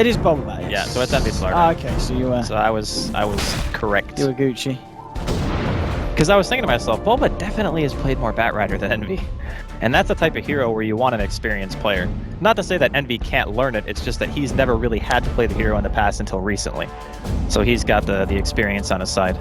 It is Bulba, yes. Yeah, so it's Envy Slark. Ah, okay, so you were... So I was correct. You were Gucci. Because I was thinking to myself, Bulba definitely has played more Batrider than Envy. And that's the type of hero where you want an experienced player. Not to say that Envy can't learn it, it's just that he's never really had to play the hero in the past until recently. So he's got the experience on his side.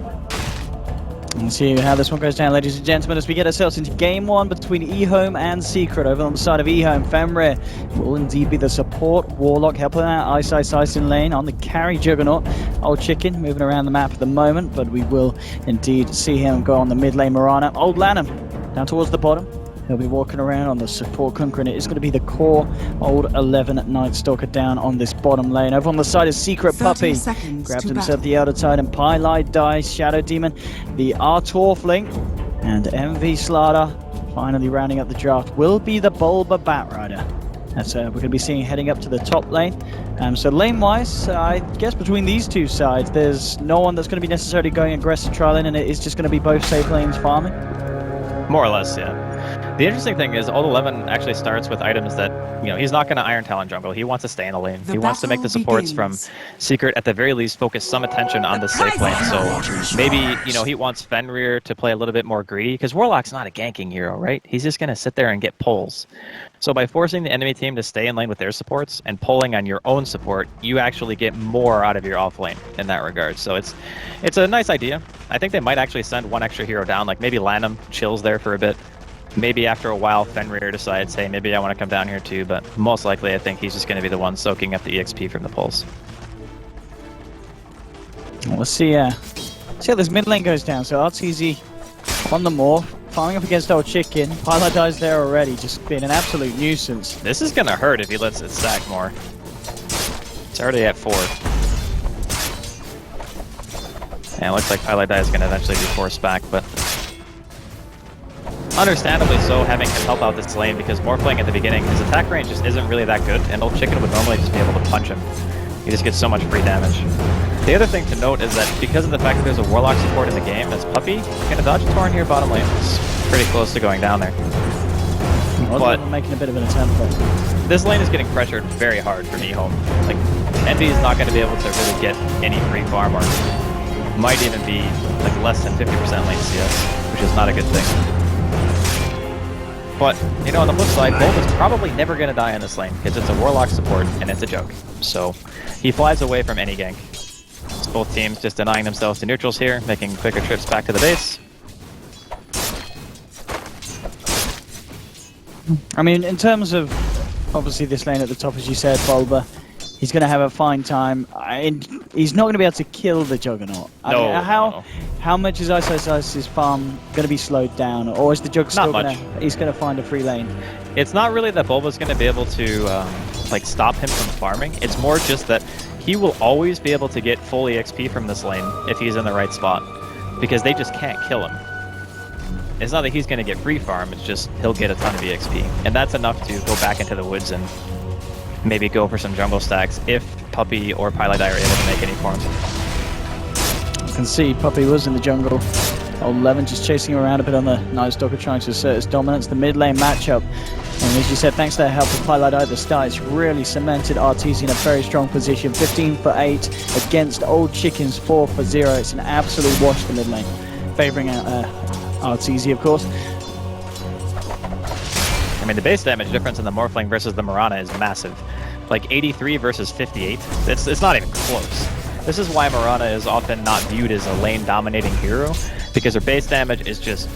Let's see how this one goes down, ladies and gentlemen, as we get ourselves into game one between EHOME and Secret. Over on the side of EHOME, Fenrir will indeed be the support Warlock, helping out iceiceice in lane on the carry Juggernaut. Old Chicken moving around the map at the moment, but we will indeed see him go on the mid lane Mirana. Old Lanham down towards the bottom. He'll be walking around on the support Kunker, and it is going to be the core Old 11 Night Stalker down on this bottom lane. Over on the side is Secret Puppy. Grabs himself the Elder Titan, Pylite dies, Shadow Demon, the Artorfling, and MV Slaughter finally rounding up the draft will be the Bulba Batrider. That's we're going to be seeing heading up to the top lane. So lane-wise, I guess between these two sides, there's no one that's going to be necessarily going aggressive trialing, and it is just going to be both safe lanes farming. More or less, yeah. The interesting thing is Old 11 actually starts with items that, you know, he's not going to Iron Talon jungle. He wants to stay in the lane. He wants to make the supports from Secret, at the very least, focus some attention on the safe lane. So maybe, you know, he wants Fenrir to play a little bit more greedy, because Warlock's not a ganking hero, right? He's just going to sit there and get pulls. So by forcing the enemy team to stay in lane with their supports and pulling on your own support, you actually get more out of your off lane in that regard. So it's a nice idea. I think they might actually send one extra hero down, like maybe Lanham chills there for a bit. Maybe after a while, Fenrir decides, hey, maybe I want to come down here too, but most likely I think he's just going to be the one soaking up the EXP from the pulls. Let's see how this mid lane goes down. So iceiceice on the morph, farming up against Old Chicken. Pylite dies there already, just being an absolute nuisance. This is going to hurt if he lets it stack more. It's already at 4. And it looks like Pylite Die is going to eventually be forced back, but understandably so, having him help out this lane, because Morphling at the beginning, his attack range just isn't really that good, and Old Chicken would normally just be able to punch him. He just gets so much free damage. The other thing to note is that because of the fact that there's a Warlock support in the game, as Puppy gonna dodge a Torrent here bottom lane. It's pretty close to going down there. But making a bit of an attempt there. This lane is getting pressured very hard from EHOME. Like, Envy is not going to be able to really get any free farm, or might even be like less than 50% lane CS, which is not a good thing. But, you know, on the flip side, Bulba's probably never going to die in this lane, because it's a Warlock support, and it's a joke. So, he flies away from any gank. It's both teams just denying themselves to neutrals here, making quicker trips back to the base. I mean, in terms of, obviously, this lane at the top, as you said, Bulba, he's going to have a fine time. He's not going to be able to kill the Juggernaut. How much is iceiceice's farm going to be slowed down, or is the Jug still going to? He's going to find a free lane. It's not really that Bulba's going to be able to like stop him from farming. It's more just that he will always be able to get full EXP from this lane if he's in the right spot, because they just can't kill him. It's not that he's going to get free farm. It's just he'll get a ton of EXP, and that's enough to go back into the woods and maybe go for some jungle stacks if Puppy or Pylite Die are able to make any farms. You can see Puppy was in the jungle. Old 11 just chasing around a bit on the Night Stalker, trying to assert his dominance. The mid lane matchup, and as you said, thanks to the help of Pylite Die at the start, it's really cemented RTZ in a very strong position. 15 for 8 against Old Chicken's 4 for 0. It's an absolute wash for mid lane, favouring RTZ, of course. I mean, the base damage difference in the Morphling versus the Mirana is massive. Like 83 versus 58. It's not even close. This is why Mirana is often not viewed as a lane-dominating hero, because her base damage is just,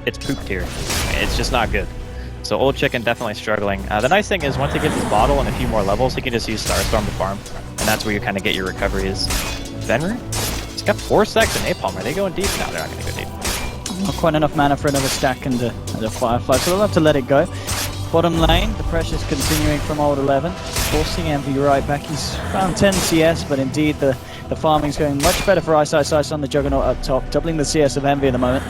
it's poop tier. It's just not good. So Old Chicken definitely struggling. The nice thing is once he gets his bottle and a few more levels, he can just use Starstorm to farm, and that's where you kind of get your recoveries. Fenrir? He's got 4 stacks in Napalm. Are they going deep? No, they're not going to go deep. Not quite enough mana for another stack and a Firefly, so they'll have to let it go. Bottom lane, the pressure's continuing from Old 11, forcing Envy right back. He's around 10 CS, but indeed the farming's going much better for iceiceice on the Juggernaut up top, doubling the CS of Envy at the moment.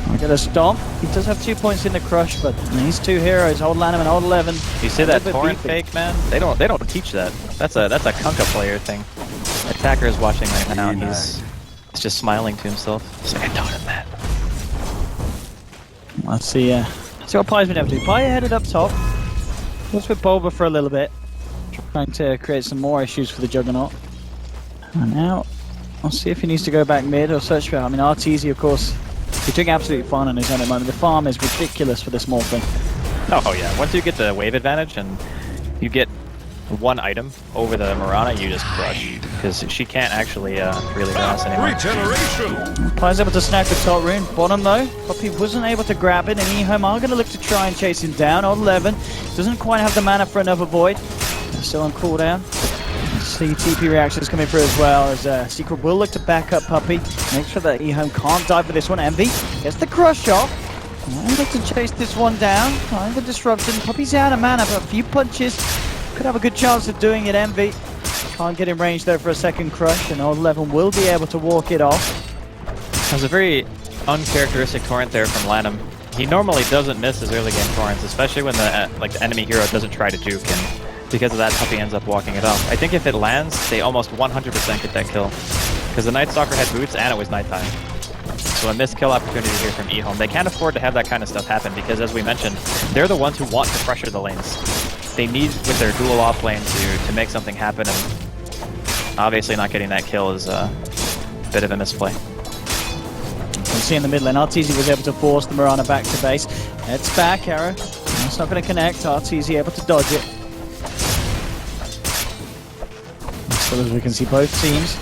I'll get a stomp. He does have 2 points in the crush, but he's 2 heroes, Old Lanham and Old 11. You see that torrent fake, man? They don't teach that. That's a Kunkka player thing. Attacker is watching right now, and he's just smiling to himself. He's like, I taught him that. Let's see what Pie's been able to do. Pie headed up top. Looks with Bulba for a little bit. trying to create some more issues for the Juggernaut. And now, I'll see if he needs to go back mid or search for... I mean, Arteezy, of course, he's doing absolutely fine on his own at the moment. The farm is ridiculous for this Morphling. Oh yeah, once you get the wave advantage and you get one item over the Mirana, you just crush. Because she can't actually really last anymore. Regeneration! Pie's able to snag the top rune. Bottom though, Puppey wasn't able to grab it, and EHOME are going to look to try and chase him down. Odd 11 doesn't quite have the mana for another void. Still on cooldown. See TP reactions coming through as well, as Secret will look to back up Puppey. Make sure that EHOME can't die for this one. Envy gets the crush off. I'd like to chase this one down. Trying the disruption. Puppey's out of mana, but a few punches could have a good chance of doing it. Envy can't get in range though for a second crush, and Old 11 will be able to walk it off. There's a very uncharacteristic torrent there from Lanham. He normally doesn't miss his early game torrents, especially when the the enemy hero doesn't try to juke, and because of that, Puppey ends up walking it off. I think if it lands, they almost 100% get that kill, because the Night Stalker had boots and it was nighttime. So a missed kill opportunity here from EHOME. They can't afford to have that kind of stuff happen, because as we mentioned, they're the ones who want to pressure the lanes. They need, with their dual off lane, to make something happen, and obviously not getting that kill is a bit of a misplay. You can see in the mid lane, Arteezy was able to force the Mirana back to base. It's back, arrow. It's not going to connect. Arteezy able to dodge it. So as we can see, both teams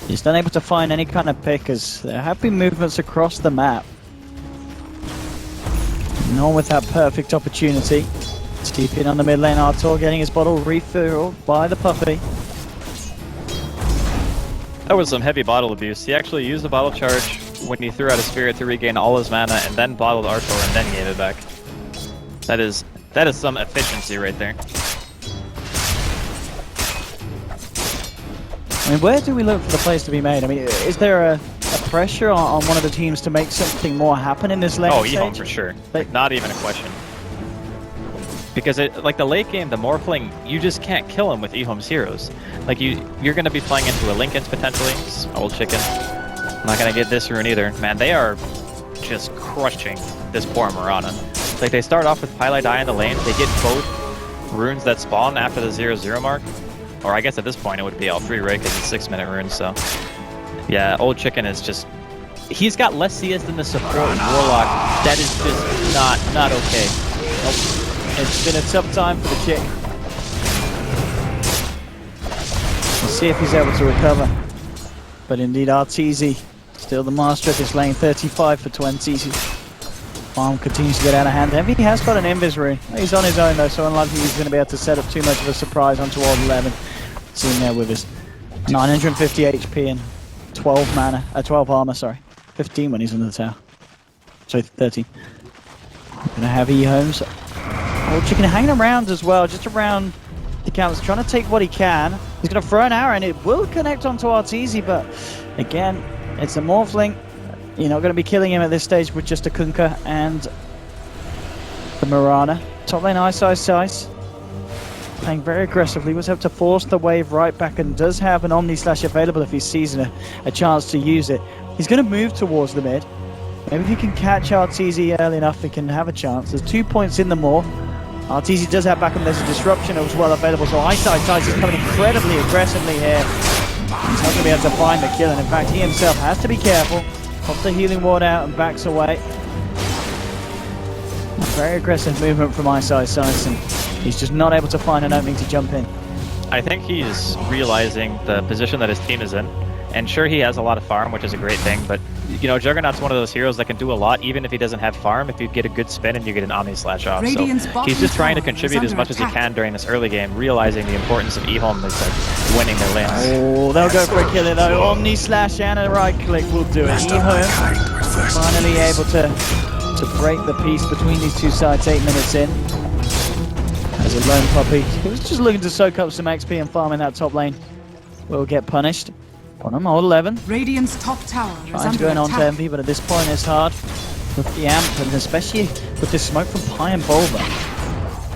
just unable to find any kind of pick, as there have been movements across the map. No one with that perfect opportunity. Steeping on the mid lane, Artor getting his bottle refilled by the Puppey. That was some heavy bottle abuse. He actually used the bottle charge when he threw out a spirit to regain all his mana, and then bottled Artor and then gave it back. That is some efficiency right there. I mean, where do we look for the plays to be made? I mean, is there a pressure on one of the teams to make something more happen in this lane? Oh, EHOME for sure. Not even a question. Because like the late game, the Morphling, you just can't kill him with EHOME's heroes. Like you're going to be playing into a Linkens potentially. Old chicken. I'm not going to get this rune either. Man, they are just crushing this poor Mirana. Like they start off with Pylai Die in the lane. They get both runes that spawn after the 0-0 mark. Or I guess at this point it would be all three, right? Because it's 6-minute runes. So yeah, Old Chicken is just... He's got less CS than the support Warlock. That is just not okay. Nope. It's been a tough time for the chick. We'll see if he's able to recover. But indeed, Arteezy still the master of this lane. 35 for 20. Farm continues to get out of hand. Envy has got an Invis rune. He's on his own though, so unlikely he's going to be able to set up too much of a surprise onto Old 11. Sitting there with his 950 HP and 12 mana, 12 armor, sorry. 15 when he's in the tower. So 13. Gonna have EHOME's. Old Chicken hanging around as well, just around the counts, trying to take what he can. He's gonna throw an arrow and it will connect onto Arteezy, but again, it's a Morphling. You're not gonna be killing him at this stage with just a Kunkka and the Mirana. Top lane iceiceice. Playing very aggressively, was able to force the wave right back and does have an Omni Slash available if he sees a chance to use it. He's going to move towards the mid. Maybe if he can catch Arteezy early enough, he can have a chance. There's 2 points in the more. Arteezy does have backup, there's a disruption as well available, so iceiceice is coming incredibly aggressively here. He's not going to be able to find the kill, and in fact he himself has to be careful. Pops the healing ward out and backs away. Very aggressive movement from iceiceice, and he's just not able to find an opening to jump in. I think he's realizing the position that his team is in. And sure, he has a lot of farm, which is a great thing, but you know, Juggernaut's one of those heroes that can do a lot even if he doesn't have farm, if you get a good spin and you get an Omni Slash off. So he's just trying to contribute as much as he can during this early game, realizing the importance of EHOME is like winning their lanes. Oh, they'll go for a kill it though. Omni Slash and a right click will do it. EHOME finally able to break the peace between these two sides 8 minutes in. As a lone Puppey, he was just looking to soak up some XP and farm in that top lane. Will get punished. Bottom, Old 11. Radiant's top tower is Trying under to go on to attack. Envy, but at this point it's hard with the amp, and especially with this smoke from Pi and Bulba.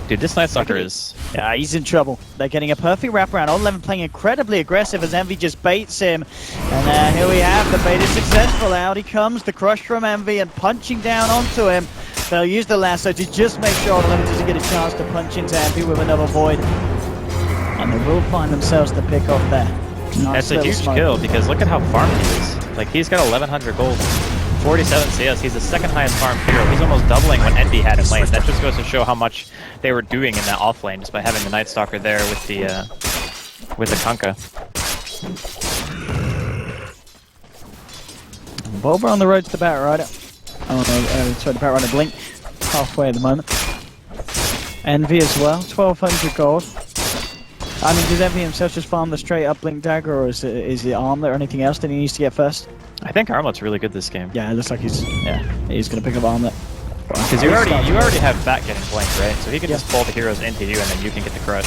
Dude, this Night Stalker is... Yeah, he's in trouble. They're getting a perfect wraparound. Old 11 playing incredibly aggressive as Envy just baits him. And here we have the bait is successful. Out he comes, the crush from Envy and punching down onto him. They'll use the lasso to just make sure Old 11 doesn't get a chance to punch into Envy with another void. And And they will find themselves the pick off there. That's a huge kill because look at how farmed he is. Like, he's got 1100 gold, 47 CS. He's the second highest farmed hero. He's almost doubling what Envy had in lane. That just goes to show how much they were doing in that off lane just by having the Night Stalker there with the Kunkka. Bulba on the road to the Bat Rider. Oh no, sorry, the Bat Rider Blink. Halfway at the moment. Envy as well, 1200 gold. I mean, does Envy himself just farm the straight up Blink Dagger, or is it Armlet or anything else that he needs to get first? I think Armlet's really good this game. Yeah, it looks like he's gonna pick up Armlet. Because you already have Bat getting Blink, right? So he can just pull the heroes into you and then you can get the crush.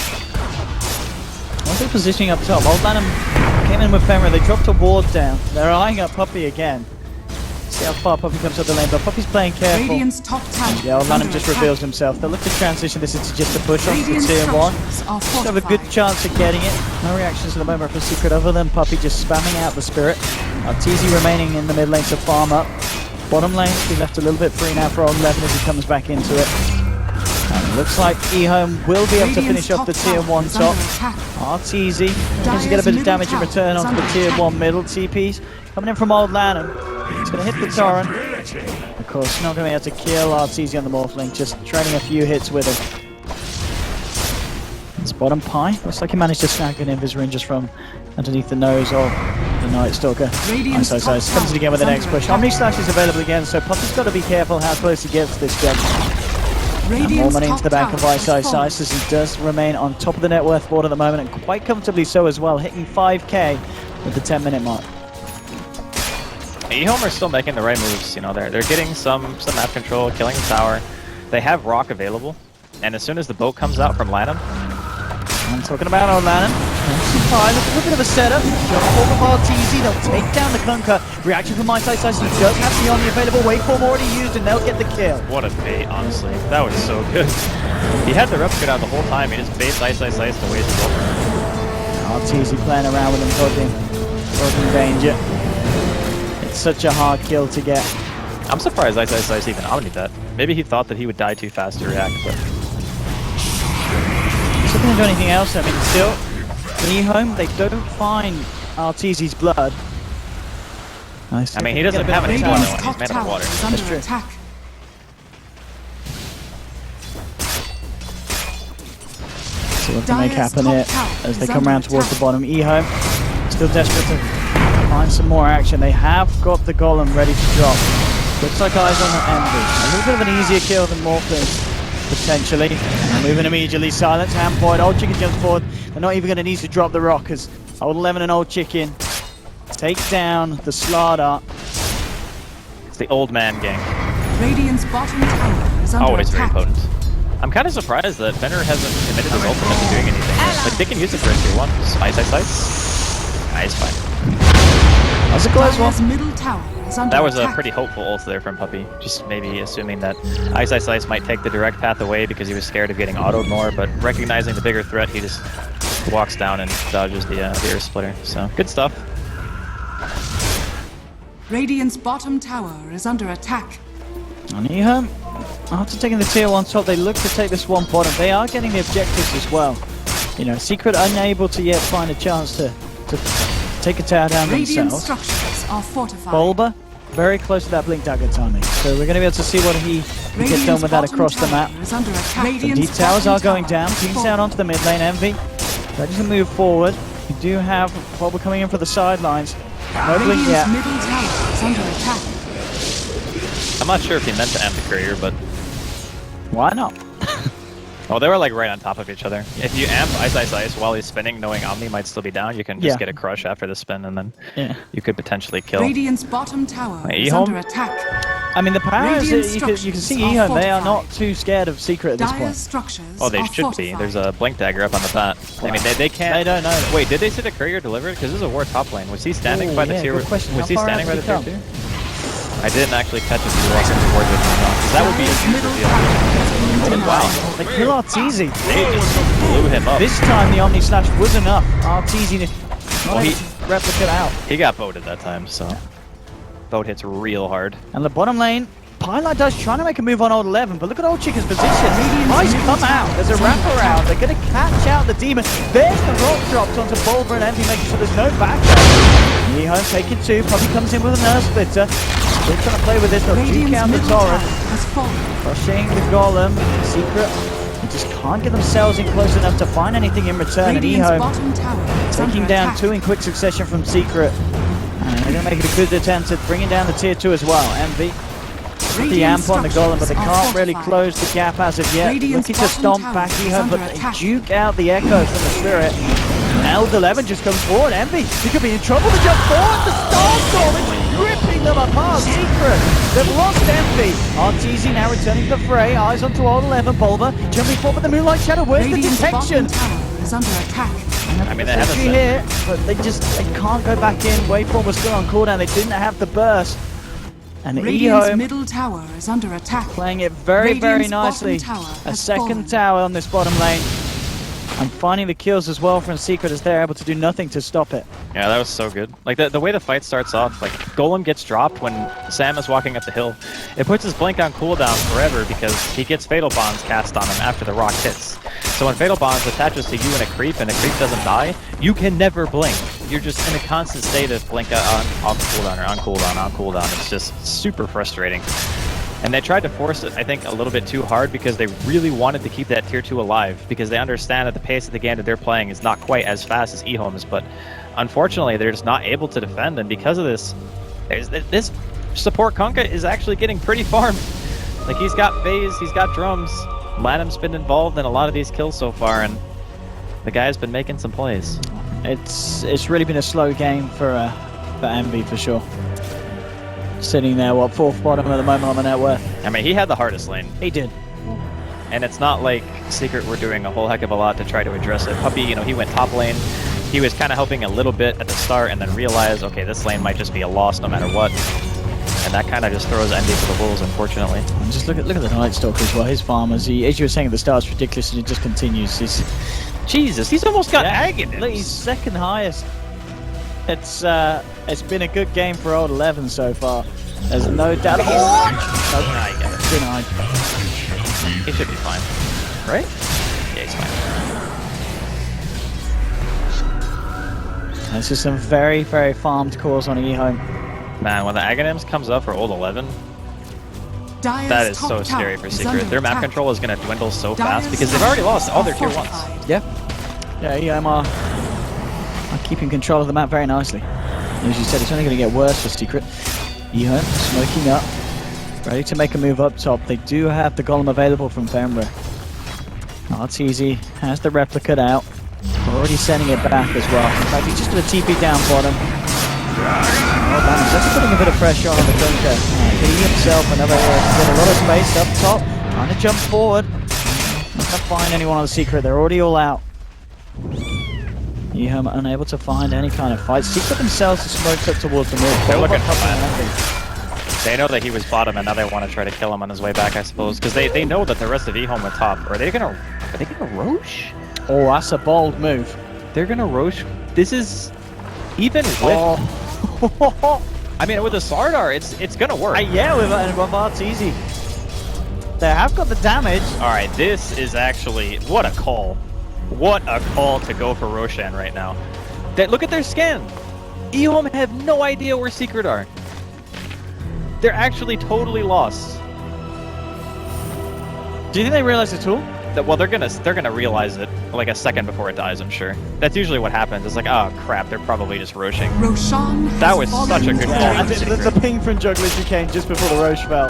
Also positioning up top, Old Lanham came in with Fenrir, they dropped a ward down. They're eyeing up Puppey again. See how far Puppey comes up the lane, but Puppey's playing careful. Radiant's top tower. Yeah, Old Lanham just reveals himself. They'll look to transition this into just a push on for tier 1. Just have a good chance of getting it. No reactions at the moment for Secret other than Puppey just spamming out the Spirit. TZ remaining in the mid lane to farm up. Bottom lane be left a little bit free now for Old 11 as he comes back into it. And it looks like EHOME will be able to finish off the tier 1 top. RTZ tries to get a bit of damage in return onto the tier 1 middle. TPs coming in from Old Lanham. He's going to hit the torrent. Of course, not going to be able to kill RTZ on the Morph Link, just trading a few hits with him. It's bottom pie. Looks like he managed to snag an Invis ring just from underneath the nose of the Night Stalker. iceiceice comes in again with the next push. Omni Slash is available again, so Puppey's got to be careful how close he gets to this jump. And more money into the back of iceiceice as he does remain on top of the net worth board at the moment, and quite comfortably so as well, hitting 5k with the 10-minute mark. EHOME are still making the right moves, you know, they're getting some map control, killing the tower. They have Rock available, and as soon as the boat comes out from Lanham... I'm talking about Old Lanham. A little bit of a setup. Jump forward of RTZ, they'll take down the Kunkka. Reaction from iceiceice, he does have the Omni available, waveform already used, and they'll get the kill. What a bait, honestly. That was so good. He had the reps out the whole time, he just baits iceiceice to waste it over. RTZ playing around with him, causing danger. It's such a hard kill to get. I'm surprised iceiceice even omnied that. Maybe he thought that he would die too fast to react, but... He's not going to do anything else. I mean, still, EHOME, they don't find RTZ's blood. Nice. I mean, he doesn't have any water when he's made of water. That's true. See what can make happen here as they come around towards the bottom. EHOME still desperate to find some more action. They have got the Golem ready to drop. Looks like eyes on the Envy. A little bit of an easier kill than Morphin, potentially. Moving immediately, silence, hand point, Old Chicken jumps forward. They're not even going to need to drop the rock as Old 11 and Old Chicken take down the Slardar. It's the old man gang. Radiant's bottom tower is under it's very attack. potent. I'm kind of surprised that Fenrir hasn't committed his ultimate to doing anything. Like, they can use it for a tier 1. Iceiceice. It's fine. That's a close one. Middle tower is under That was a attack. pretty hopeful ult there from Puppey. Just maybe assuming that iceiceice might take the direct path away because he was scared of getting autoed more, but recognizing the bigger threat, he just walks down and dodges the air splitter. So, good stuff. Radiant's bottom tower is under attack. On EHOME, after taking the tier 1 top, they look to take this one bottom. They are getting the objectives as well. You know, Secret unable to yet find a chance to take a tower down Radiant themselves. structures are fortified. Bulba, very close to that Blink Dagger timing. So we're going to be able to see what he can get done with that across the map. Indeed, towers are going down. Teams down onto the mid lane. Envy ready to move forward. We do have Bulba coming in for the sidelines. No Blink yet. Middle tower is under attack. I'm not sure if he meant to amp the courier, but... Why not? Oh, they were like right on top of each other. If you amp iceiceice while he's spinning, knowing Omni might still be down, you can just get a crush after the spin, and then you could potentially kill. Radiant's bottom tower is EHOME? under attack. I mean, the power is you can see EHOME. They are not too scared of Secret at this Dire point. structures Oh, they are should be. fortified. There's a Blink Dagger up on the bat. I mean, they can't... They don't know. Wait, did they see the courier delivered? Because this is a war top lane. Was he standing by the tier... good question. Was How he far standing by out the did tier he 2? I didn't actually catch if he was walking towards it or not. 'Cause that would be a huge Middle reveal. tower. Oh, wow. They kill RTZ. They just blew him up. This time the Omni Slash was enough. RTZ Well, not he- able to replicate out. He got voted that time, so... Vote hits real hard. And the bottom lane, Pilot does trying to make a move on old 11, but look at old Chica's position. Ice come out. There's a wraparound. They're going to catch out the demon. There's the rock dropped onto Bulver and Envy, making sure there's no backup. EHOME taking 2. Puppy comes in with an Earth Splitter. Still trying to play with this. They'll juke out the Torrent. Crushing the Golem. Secret. They just can't get themselves in close enough to find anything in return. And EHOME taking down 2 in quick succession from Secret. And they're going to make it a good attempt at bringing down the tier 2 as well. Envy. The amp on the Golem, but they can't really close the gap as of yet. Looking to stomp back EHOME, but they juke out the Echo from the Spirit. Eld 11 just comes forward. Envy, he could be in trouble to jump forward. The Starstorm is ripping them apart. Secret, they've lost Envy. RTZ now returning to the fray. Eyes onto old 11. Bulver jumping forward with the Moonlight Shadow. Where's the detection? Is under attack. I mean, they have here, but they can't go back in. Waveform was still on cooldown. They didn't have the burst. And EHOME middle tower is under attack. Playing it very, very nicely. A second tower on this bottom lane. And finding the kills as well from Secret as they're able to do nothing to stop it. Yeah, that was so good. Like, the way the fight starts off, like, Golem gets dropped when Sam is walking up the hill. It puts his blink on cooldown forever because he gets Fatal Bonds cast on him after the rock hits. So when Fatal Bonds attaches to you in a creep and a creep doesn't die, you can never blink. You're just in a constant state of blink on off cooldown or on cooldown. It's just super frustrating. And they tried to force it, I think, a little bit too hard because they really wanted to keep that tier 2 alive because they understand that the pace of the game that they're playing is not quite as fast as EHOME's, but unfortunately they're just not able to defend, and because of this, this support Kunkka is actually getting pretty farmed. Like, he's got phase, he's got drums. Lanham's been involved in a lot of these kills so far, and the guy's been making some plays. It's really been a slow game for Envy for sure. Sitting there, what, 4th bottom at the moment on the net worth. I mean, he had the hardest lane. He did. And it's not like Secret were doing a whole heck of a lot to try to address it. Puppy, you know, he went top lane. He was kind of helping a little bit at the start and then realized, okay, this lane might just be a loss no matter what. And that kind of just throws Envy to the wolves, unfortunately. And just look at the Night Stalker as well. His farm, as you were saying at the start, is ridiculous, and it just continues. Jesus, he's almost got Aghanim. Look, he's second highest. It's been a good game for old 11 so far. There's no doubt. Denied. He should be fine, right? Yeah, he's fine. This is some very, very farmed cores on EHOME. Man, when the Aghanims comes up for old 11, that is so scary for Secret. Their map control is going to dwindle so fast because they've already lost all their tier 1s. Yeah, EHOME are keeping control of the map very nicely. As you said, it's only going to get worse for Secret. EHOME smoking up, ready to make a move up top. They do have the Golem available from Fenrir. RTZ has the replicate out. Already sending it back as well. In fact, he's just going to TP down bottom. That's putting a bit of pressure on the Kunkka. He himself, another get a lot of space up top. Trying to jump forward. Not going to find anyone on the Secret. They're already all out. EHOME unable to find any kind of fight. Secret themselves are smoked up towards the mid. They're looking for that. They know that he was bottom, and now they want to try to kill him on his way back, I suppose, because they know that the rest of EHOME went top. Are they gonna Roche? Oh, that's a bold move. They're gonna Roche. This is even with. I mean, with the Sardar, it's gonna work. Yeah, with RTZ. They have got the damage. All right, this is actually what a call. What a call to go for Roshan right now. Look at their scan. EHOME have no idea where Secret are. They're actually totally lost. Do you think they realize it all? Well, they're gonna realize it like a second before it dies, I'm sure. That's usually what happens. It's like, oh crap, they're probably just roshing. That was such a good call. The ping from Juggernaut came just before the Roche fell.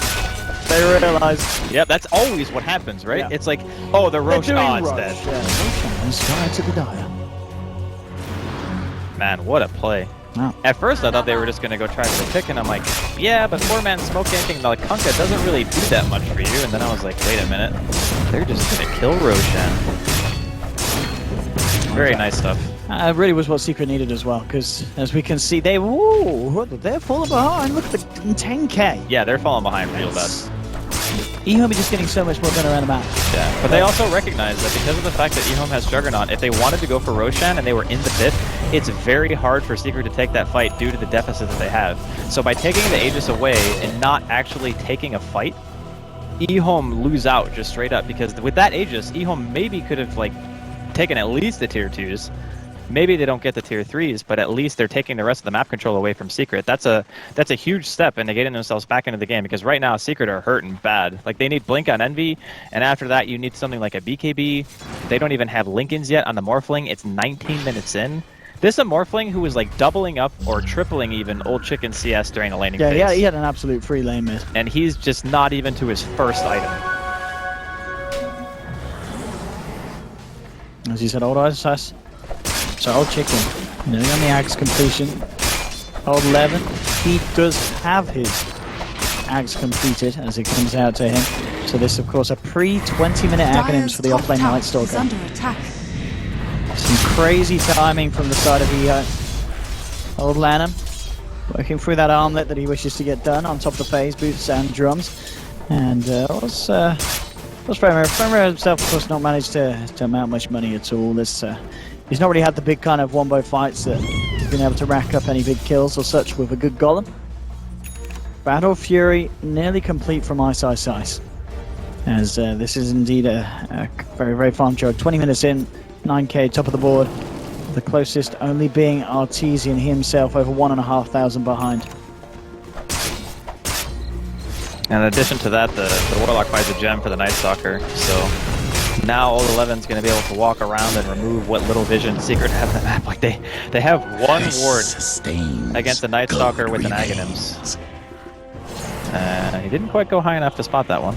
They realized. Yeah, that's always what happens, right? Yeah. It's like, oh, the Roche, it's dead. Yeah, Roche to the Dire. Man, what a play. Wow. At first, I thought they were just going to go try for the pick, and I'm like, yeah, but 4-man smoke ganking the Kunkka doesn't really do that much for you. And then I was like, wait a minute. They're just going to kill Roshan. Very nice stuff. It really was what Secret needed as well, because as we can see, they're falling behind. Look at the 10k. Yeah, they're falling behind real bad. EHOME just getting so much more done around the map. Yeah, but they also recognize that because of the fact that EHOME has Juggernaut, if they wanted to go for Roshan and they were in the pit, it's very hard for Secret to take that fight due to the deficit that they have. So by taking the Aegis away and not actually taking a fight, EHOME lose out just straight up, because with that Aegis, EHOME maybe could have like taken at least the tier 2s. Maybe they don't get the tier 3s, but at least they're taking the rest of the map control away from Secret. That's a huge step into getting themselves back into the game, because right now Secret are hurting bad. Like, they need Blink on Envy, and after that you need something like a BKB. They don't even have Lincolns yet on the Morphling. It's 19 minutes in. This is a Morphling who was like doubling up or tripling even Old Chicken CS during the laning phase. Yeah, he had an absolute free lane miss. And he's just not even to his first item. As you said, Old Ice. So Old Chicken, nearly on the axe completion. Old 11, he does have his axe completed as it comes out to him. So this, of course, a pre-20-minute Aghanims for the offlane Night Stalker. Under attack. Some crazy timing from the side of EHOME. Old Lanham working through that armlet that he wishes to get done on top of the phase boots and drums. And what's Fremre? Fremre himself, of course, not managed to mount much money at all. He's not really had the big kind of wombo fights that he's been able to rack up any big kills or such with a good golem. Battle Fury nearly complete from iceiceice, as this is indeed a very, very farm jog. 20 minutes in, 9k top of the board. The closest only being Artesian himself, over 1,500 behind. And in addition to that, the Warlock buys a gem for the Night Stalker, so now Old 11's going to be able to walk around and remove what little vision Secret have on the map. Like, they have one ward against the Night Stalker with an Aghanims. He didn't quite go high enough to spot that one.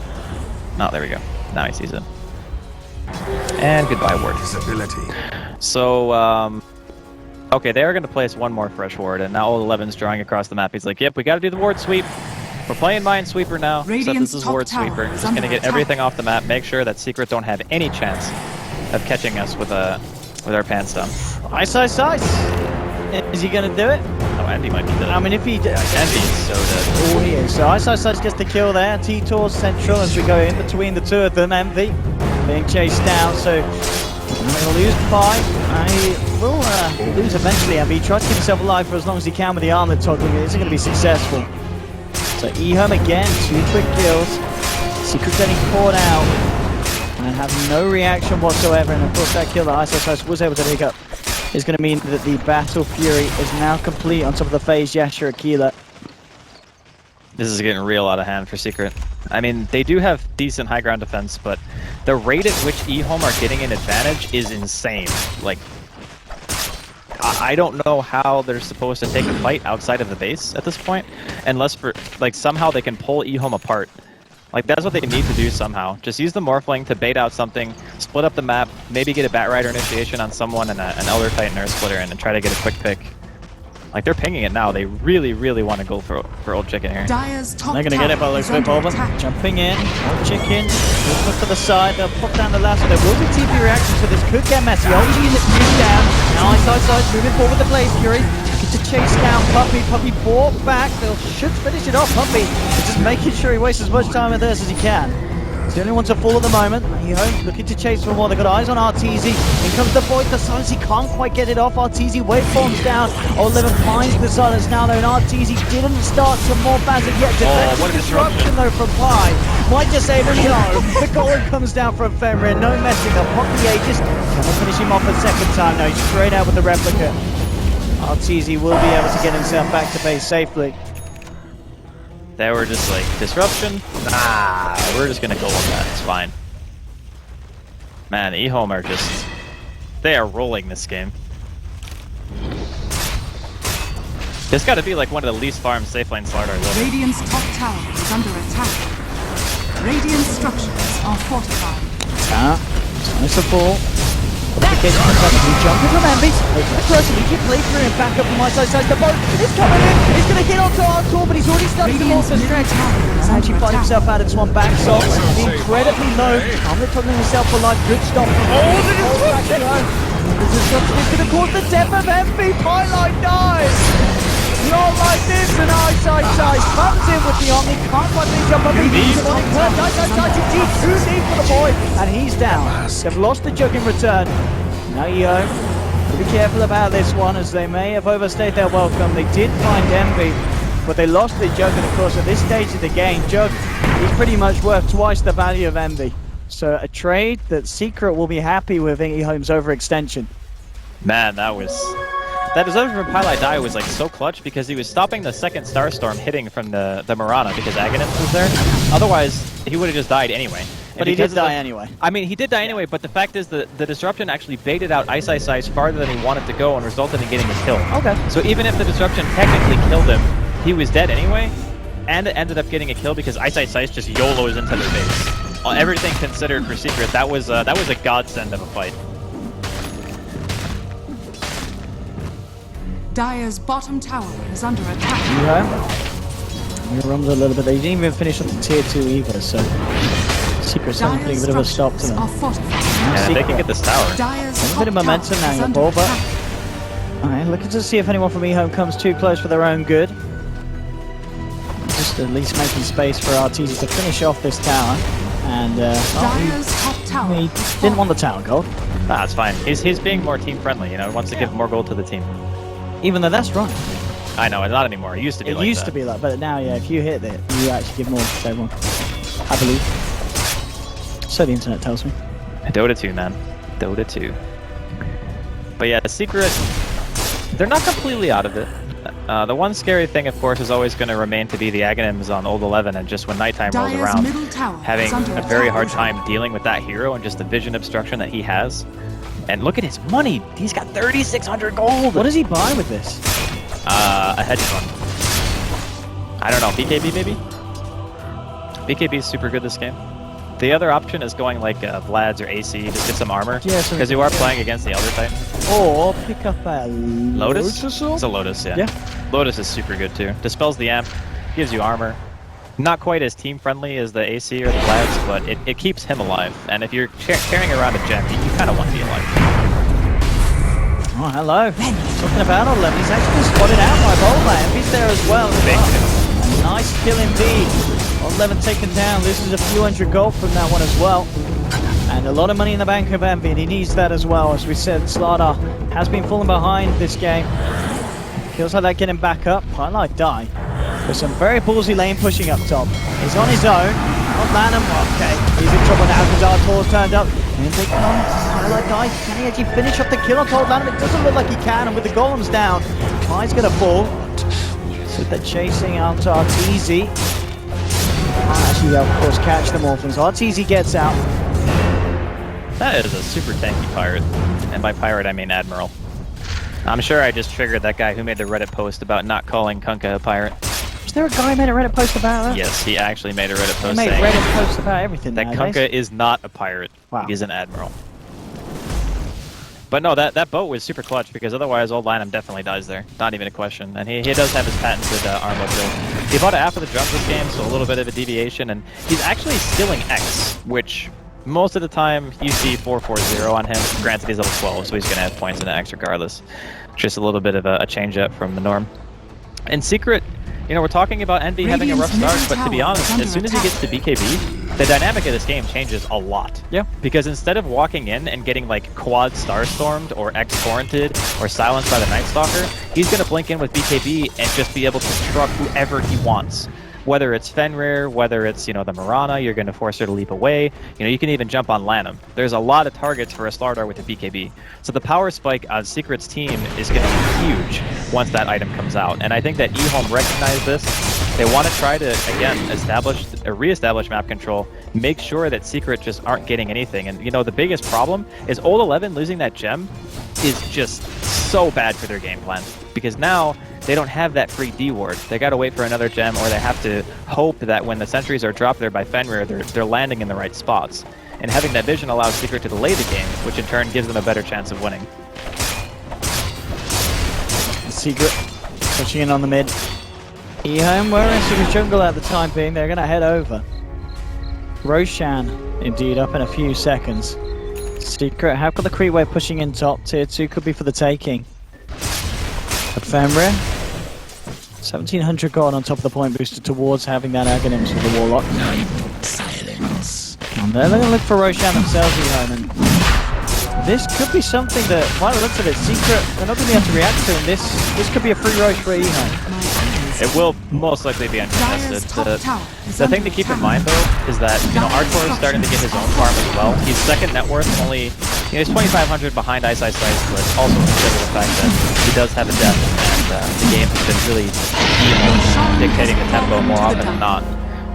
No, there we go. Now he sees it. And goodbye ward. So, okay, they are going to place one more fresh ward, and now Old 11's drawing across the map. He's like, yep, we got to do the ward sweep. We're playing Minesweeper now, except this is Ward Sweeper. Just going to get everything off the map, make sure that Secret don't have any chance of catching us with our pants down. Iceiceice! Is he going to do it? Oh, Andy might be dead. I mean, if he does... Andy's so dead. Oh, he is. So Iceiceice gets the kill there. T-Tor central as we go in between the two of them. Envy being chased down, so he'll lose 5. He will lose eventually. Envy tries to keep himself alive for as long as he can with the armlet toggling. It isn't going to be successful. So EHOME again, 2 quick kills. Secret getting caught out and have no reaction whatsoever. And of course that kill that iceiceice was able to pick up is going to mean that the Battle Fury is now complete on top of the phase Yasha Aquila. This is getting real out of hand for Secret. I mean, they do have decent high ground defense, but the rate at which EHOME are getting an advantage is insane. Like, I don't know how they're supposed to take a fight outside of the base at this point, unless for like somehow they can pull EHOME apart. Like, that's what they need to do somehow. Just use the Morphling to bait out something, split up the map, maybe get a Bat Rider initiation on someone and an Elder Titan Earth Splitter in and try to get a quick pick. Like, they're pinging it now. They really, really want to go for Old Chicken here. Dyer's top They're going to get it by the flip over. Jumping in. Old Chicken. Look to the side. They'll pop down the last one. There will be TP reaction, so this could get messy. Old unit moved down. Now iceiceice moving forward with the Blaze Fury. Looking to chase down Puppey. Puppey brought back. They should finish it off. Puppey just making sure he wastes as much time with this as he can. He's the only one to fall at the moment. EHOME looking to chase for more. They've got eyes on Arteezy. In comes the Void. The silence, he can't quite get it off. Arteezy waveforms down. Old 11 finds the silence now though, and Arteezy didn't start to morph as of yet. What a disruption though from Pi. Might just save him. No. The golem comes down from Femre. No messing up. Pop the Aegis. Can they finish him off a second time? No, he's straight out with the replica. Arteezy will be able to get himself back to base safely. They were just like, disruption? Nah, we're just gonna go with that, it's fine. Man, EHOME are just... They are rolling this game. This gotta be like one of the least farmed safe lane Slardar left. Radiant's top tower is under attack. Radiant structures are fortified. Nice to fall. Gets jumping from Envy. First immediate play through and back up from iceiceice. The boat is coming in. He's going to hit onto Artur, but he's already started to morph the stretch. And actually find himself out into one back shot. Incredibly low. Armlet toggling himself for life. Good stop. The disruption is going to cause the death of Envy. Pylite dies. Not like this, and iceiceice comes in with the Omni, can't quite finish up on the iceiceice is too deep for the boy, and he's down. They've lost the jug in return. Now EHOME Be careful about this one, as they may have overstayed their welcome. They did find Envy, but they lost the Jug, and of course at this stage of the game, Jug is pretty much worth twice the value of Envy. So a trade that Secret will be happy with EHOME's overextension. Man, that disruption from Pylite Die was like so clutch because he was stopping the second Starstorm hitting from the Marana because Aghanim was there. Otherwise, he would have just died anyway. But he did die anyway. I mean, he did die anyway, but the fact is that the disruption actually baited out iceiceice farther than he wanted to go and resulted in getting a kill. Okay. So even if the disruption technically killed him, he was dead anyway, and it ended up getting a kill because iceiceice just YOLOs into their base. Everything considered for Secret, that was a godsend of a fight. Dire's bottom tower is under attack. We rumbled a little bit. They didn't even finish up the tier 2 either, so Secret's having a bit of a stop to them. Yeah, they can get this tower. A bit of momentum now, your ball, but alright, looking to see if anyone from EHOME comes too close for their own good. Just at least making space for RTZ to finish off this tower. And he didn't want the tower gold. Nah, it's fine. He's being more team friendly, you know, he wants to give more gold to the team. Even though that's wrong. I know, not anymore. It used to be like that. It used to be like, but now, yeah, if you hit it, you actually give more to everyone. I believe. So the internet tells me. Dota 2, man. Dota 2. But yeah, the Secret, they're not completely out of it. The one scary thing, of course, is always going to remain to be the Aghanims on Old 11, and just when nighttime rolls around, having a very hard time dealing with that hero and just the vision obstruction that he has. And look at his money! He's got 3,600 gold! What does he buy with this? A hedge fund. I don't know, BKB maybe? BKB is super good this game. The other option is going like Vlad's or AC, just get some armor. Yeah, because you are playing against the Elder Titan. Or pick up a Lotus? It's a Lotus, yeah. Lotus is super good too. Dispels the amp, gives you armor. Not quite as team friendly as the AC or the Vlad's, but it keeps him alive. And if you're carrying around a gem, you kind of want to be alive. Oh, hello. Talking about all of them, he's actually spotted out by Volman. He's there as well. Big a nice kill indeed. All 11 taken down. This is a few hundred gold from that one as well. And a lot of money in the bank of Envy, and he needs that as well. As we said, Slardar has been falling behind this game. Feels like they're getting back up. I like Die. There's some very ballsy lane pushing up top. He's on his own. Not Lanham. Okay, he's in trouble now because our tour's turned up. And they come. I like Die. Can he actually finish up the kill on Told Lanham? It doesn't look like he can, and with the golems down, Kai's gonna fall. So they're chasing after RTZ. Actually, they'll of course catch them all. So RTZ gets out. That is a super tanky pirate. And by pirate, I mean Admiral. I'm sure I just triggered that guy who made the Reddit post about not calling Kunkka a pirate. Is there a guy who made a Reddit post about that? Yes, he actually made a Reddit post saying saying Reddit posts about everything that nowadays. Kunkka is not a pirate. Wow. He's an admiral. But no, that boat was super clutch because otherwise Old Lanham definitely dies there. Not even a question. And he does have his patented armor build. He bought it after the drums this game, so a little bit of a deviation. And he's actually skilling X, which most of the time you see 440 on him. Granted, he's level 12, so he's going to have points in X regardless. Just a little bit of a change up from the norm. In Secret, you know, we're talking about Envy having a rough start, but to be honest, as soon as he gets to BKB, the dynamic of this game changes a lot. Yeah. Because instead of walking in and getting like quad Starstormed or X-Torrented or silenced by the Night Stalker, he's going to blink in with BKB and just be able to truck whoever he wants. Whether it's Fenrir, whether it's, you know, the Marana, you're going to force her to leap away. You know, you can even jump on Lanham. There's a lot of targets for a Slardar with a BKB. So the power spike on Secret's team is going to be huge once that item comes out. And I think that EHOME recognized this. They want to try to, again, re-establish map control, make sure that Secret just aren't getting anything. And, you know, the biggest problem is Old 11 losing that gem is just so bad for their game plan. Because now they don't have that free D ward. They gotta wait for another gem, or they have to hope that when the sentries are dropped there by Fenrir, they're landing in the right spots. And having that vision allows Secret to delay the game, which in turn gives them a better chance of winning. Secret pushing in on the mid. EHOME were in Secret jungle at the time being. They're gonna head over. Roshan, indeed, up in a few seconds. Secret have got the creep wave pushing in top. Tier 2 could be for the taking. But Fenrir, 1,700 gold on top of the point booster towards having that Aghanims for the Warlock. Silence. And they're going to look for Roshan themselves, EHOME. And This could be something that, by the looks of it, Secret, they're not going to be able to react to, and this could be a free roach for EHOME. It will most likely be uncontested. The thing to keep in mind, though, is that Artor is starting to get his own farm as well. He's second net worth, only he's 2,500 behind iceiceice, but also consider the fact that he does have a death, and the game has been really dictating the tempo more often than not.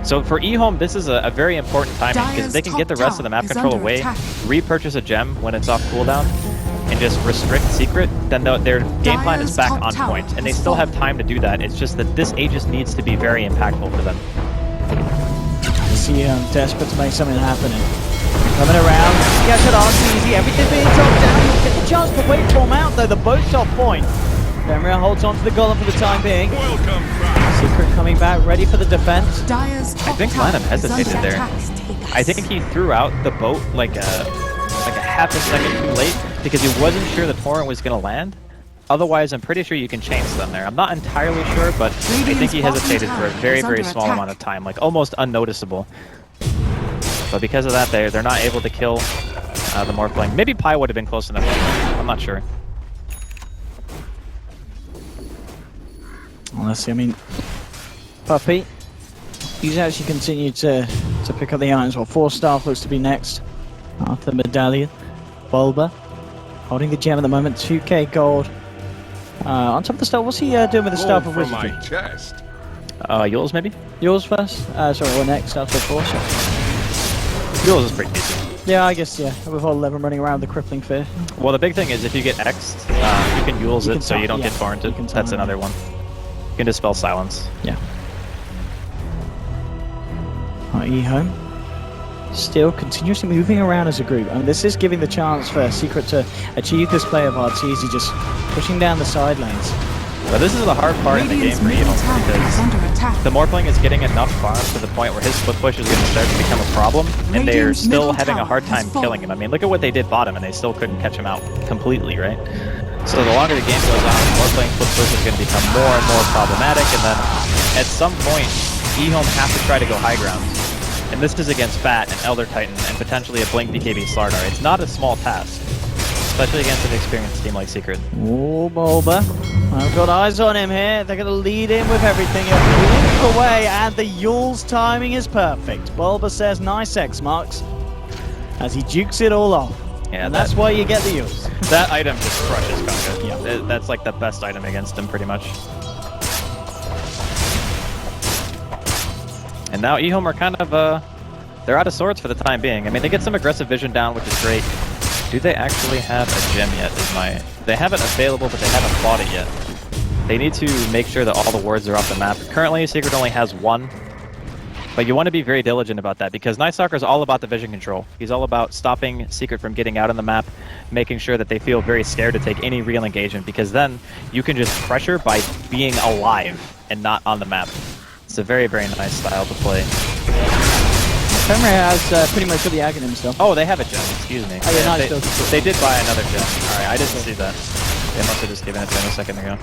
So for EHOME, this is a very important timing because they can get the rest of the map control away, repurchase a gem when it's off cooldown, and just restrict Secret, then their game plan is back on point. And they still have time to do that. It's just that this Aegis needs to be very impactful for them. I see desperate to make something happen. Coming around, gets it iceiceice, everything being dropped down. He'll get the chance to wait for him out though, the boat's off point. Fenrir holds on to the golem for the time being. Secret coming back, ready for the defense. I think Lanham hesitated there. I think he threw out the boat like a half a second too late because he wasn't sure the torrent was going to land. Otherwise, I'm pretty sure you can chain stun there. I'm not entirely sure, but I think he hesitated for a very, very small amount of time, like almost unnoticeable. But because of that, they're not able to kill the Morphling. Maybe Pi would have been close enough. I'm not sure. Well, let's see. I mean, Puppy, he's actually continued to pick up the irons. Well, 4 staff looks to be next after the medallion. Bulba holding the gem at the moment. 2k gold. On top of the staff, what's he doing with the staff of wizardry? Yours maybe? Yours first? Sorry, or next after 4. Yours is pretty decent. Yeah, I guess, yeah. With all 11 running around the crippling fear. Well, the big thing is if you get X'd, you can Yules it so you don't get torrented. That's another one. You can dispel silence. Yeah. EHOME still continuously moving around as a group, and this is giving the chance for Secret to achieve this play of iceiceice, just pushing down the side lanes. Well, this is the hard part in the game for EHOME because the Morphling is getting enough farms to the point where his split push is going to start to become a problem, and they're still having a hard time killing him. I mean, look at what they did bottom, and they still couldn't catch him out completely, right? So the longer the game goes on, the Morphling split push is going to become more and more problematic, and then at some point, EHOME have to try to go high ground. And this is against Fat and Elder Titan and potentially a Blink BKB Slardar. It's not a small task, especially against an experienced team like Secret. Oh, Bulba. I've got eyes on him here. They're going to lead in with everything. Blink away, and the Yule's timing is perfect. Bulba says nice X marks as he jukes it all off. Yeah, and that's why you get the Yules. That item just crushes Kanga. Yeah. That's like the best item against him, pretty much. And now EHOME are kind of, they're out of swords for the time being. I mean, they get some aggressive vision down, which is great. Do they actually have a gem yet? They have it available, but they haven't bought it yet. They need to make sure that all the wards are off the map. Currently, Secret only has 1. But you want to be very diligent about that, because Night Stalker is all about the vision control. He's all about stopping Secret from getting out on the map, making sure that they feel very scared to take any real engagement, because then you can just pressure by being alive and not on the map. It's a very, very nice style to play. Fenrir has pretty much got the Aghanim still. Oh, they have a gem, excuse me. Oh, yeah, nice. They did buy another gem. Alright, I didn't see that. They must have just given it to him a second ago.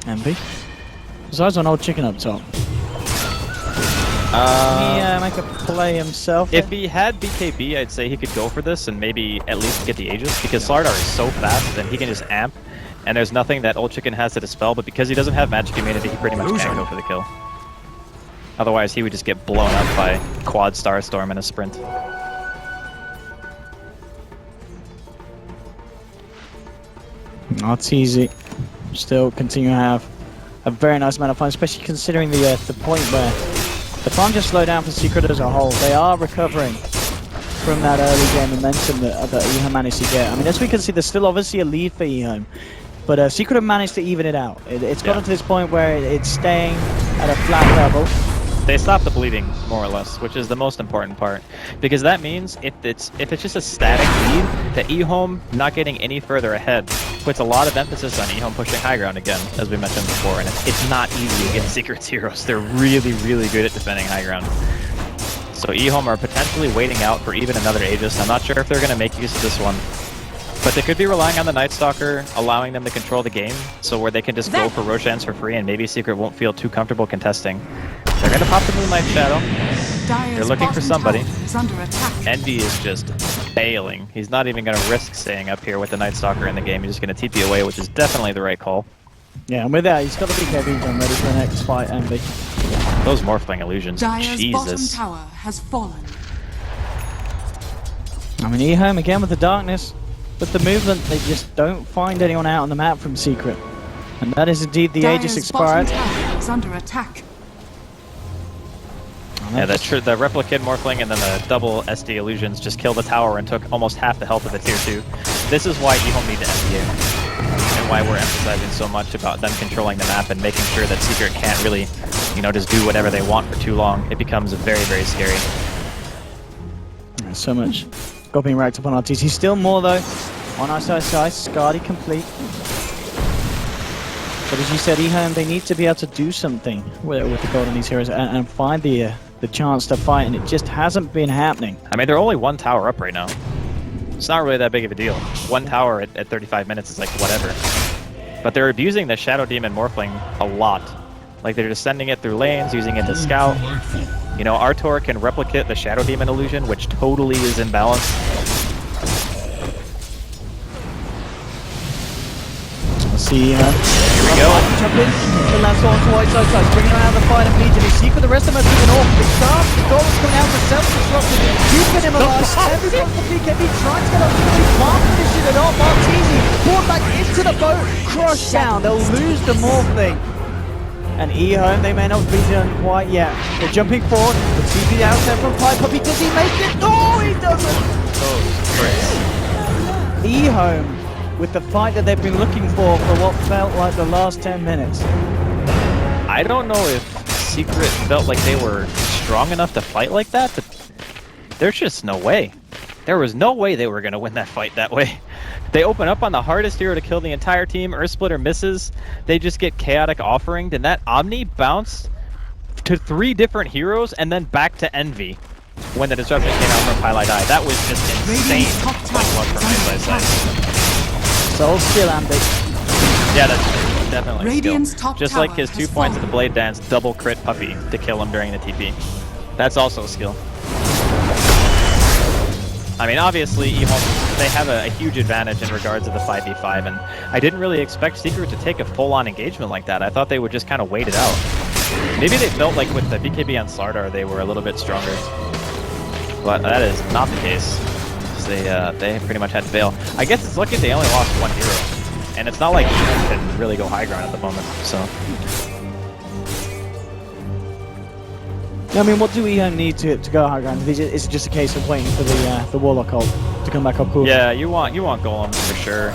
Envy. His eyes on old chicken up top. Can he make a play himself? If he had BKB, I'd say he could go for this and maybe at least get the Aegis, because Slardar is so fast that he can just amp, and there's nothing that Old Chicken has to dispel, but because he doesn't have magic immunity, he pretty much can't go for the kill. Otherwise, he would just get blown up by Quad Starstorm in a sprint. Not easy. Still continue to have a very nice amount of fun, especially considering the point where the farm just slowed down for Secret as a whole. They are recovering from that early game momentum that EHOME managed to get. I mean, as we can see, there's still obviously a lead for EHOME, but Secret have managed to even it out. It's gotten to this point where it's staying at a flat level. They stop the bleeding, more or less, which is the most important part. Because that means if it's just a static lead, that EHOME not getting any further ahead puts a lot of emphasis on EHOME pushing high ground again, as we mentioned before, and it's not easy against Secret's heroes. They're really, really good at defending high ground. So EHOME are potentially waiting out for even another Aegis. I'm not sure if they're going to make use of this one. But they could be relying on the Night Stalker, allowing them to control the game, so where they can just go for Roshans for free, and maybe Secret won't feel too comfortable contesting. They're going to pop the Moonlight Shadow. They're looking for bottom somebody. tower is under attack. Envy is just bailing. He's not even going to risk staying up here with the Night Stalker in the game. He's just going to TP away, which is definitely the right call. Yeah, and with that, he's got the BKB done ready for the next fight, Envy. Those Morphling illusions, Dire's bottom Jesus. tower has fallen. I mean, EHOME again with the darkness. With the movement, they just don't find anyone out on the map from Secret. And that is indeed the Aegis Dire's expired. bottom tower is under attack. Yeah, the Replicate Morphling and then the double SD illusions just killed the tower and took almost half the health of the tier 2. This is why EHOME need to MBA. And why we're emphasizing so much about them controlling the map and making sure that Secret can't really, you know, just do whatever they want for too long. It becomes very, very scary. There's so much got being racked up on RTs. He's still more though on iceiceice. Scardy complete. But as you said, EHOME, they need to be able to do something with the gold on these heroes and find the chance to fight, and it just hasn't been happening. I mean, they're only one tower up right now. It's not really that big of a deal. One tower at 35 minutes is like whatever. But they're abusing the Shadow Demon Morphling a lot. Like they're just sending it through lanes, using it to scout. You know, Artor can replicate the Shadow Demon illusion, which totally is imbalanced. Let's see. Here we go. Jump in. The last one to iceiceice, bringing him out of the fight immediately. Secret, the rest of them are moving off. The start, the goal is coming out for self-destruction. Keeping him alive. Everyone's the BKB trying to get up to the can't finish it at all. Martini brought back into the boat. Crushed down. They'll lose the Morphling. And EHOME, they may not be done quite yet. They're jumping forward. The TP out there from Pipe Puppy. Does he make it? No, he doesn't. Oh, great. EHOME with the fight that they've been looking for what felt like the last 10 minutes. I don't know if Secret felt like they were strong enough to fight like that, but there's just no way. There was no way they were going to win that fight that way. They open up on the hardest hero to kill the entire team. Earth Splitter misses. They just get Chaotic Offering. Then that Omni bounced to 3 different heroes and then back to Envy when the disruption came out from Highlight Eye. That was just insane. What from iceiceice. Soul skill, Andy. Yeah, that's definitely Radiant's skill. top Just like tower his 2 has points of the fallen. Blade Dance double crit Puppy to kill him during the TP. That's also a skill. I mean, obviously, EHOME, they have a huge advantage in regards to the 5v5, and I didn't really expect Secret to take a full-on engagement like that. I thought they would just kind of wait it out. Maybe they felt like with the BKB on Slardar, they were a little bit stronger. But that is not the case. They pretty much had to bail. I guess it's lucky they only lost 1 hero. And it's not like EHOME can really go high ground at the moment, so... I mean, what do EHOME need to go high ground? Is it just a case of waiting for the Warlock ult to come back up cool? Yeah, you want golems for sure.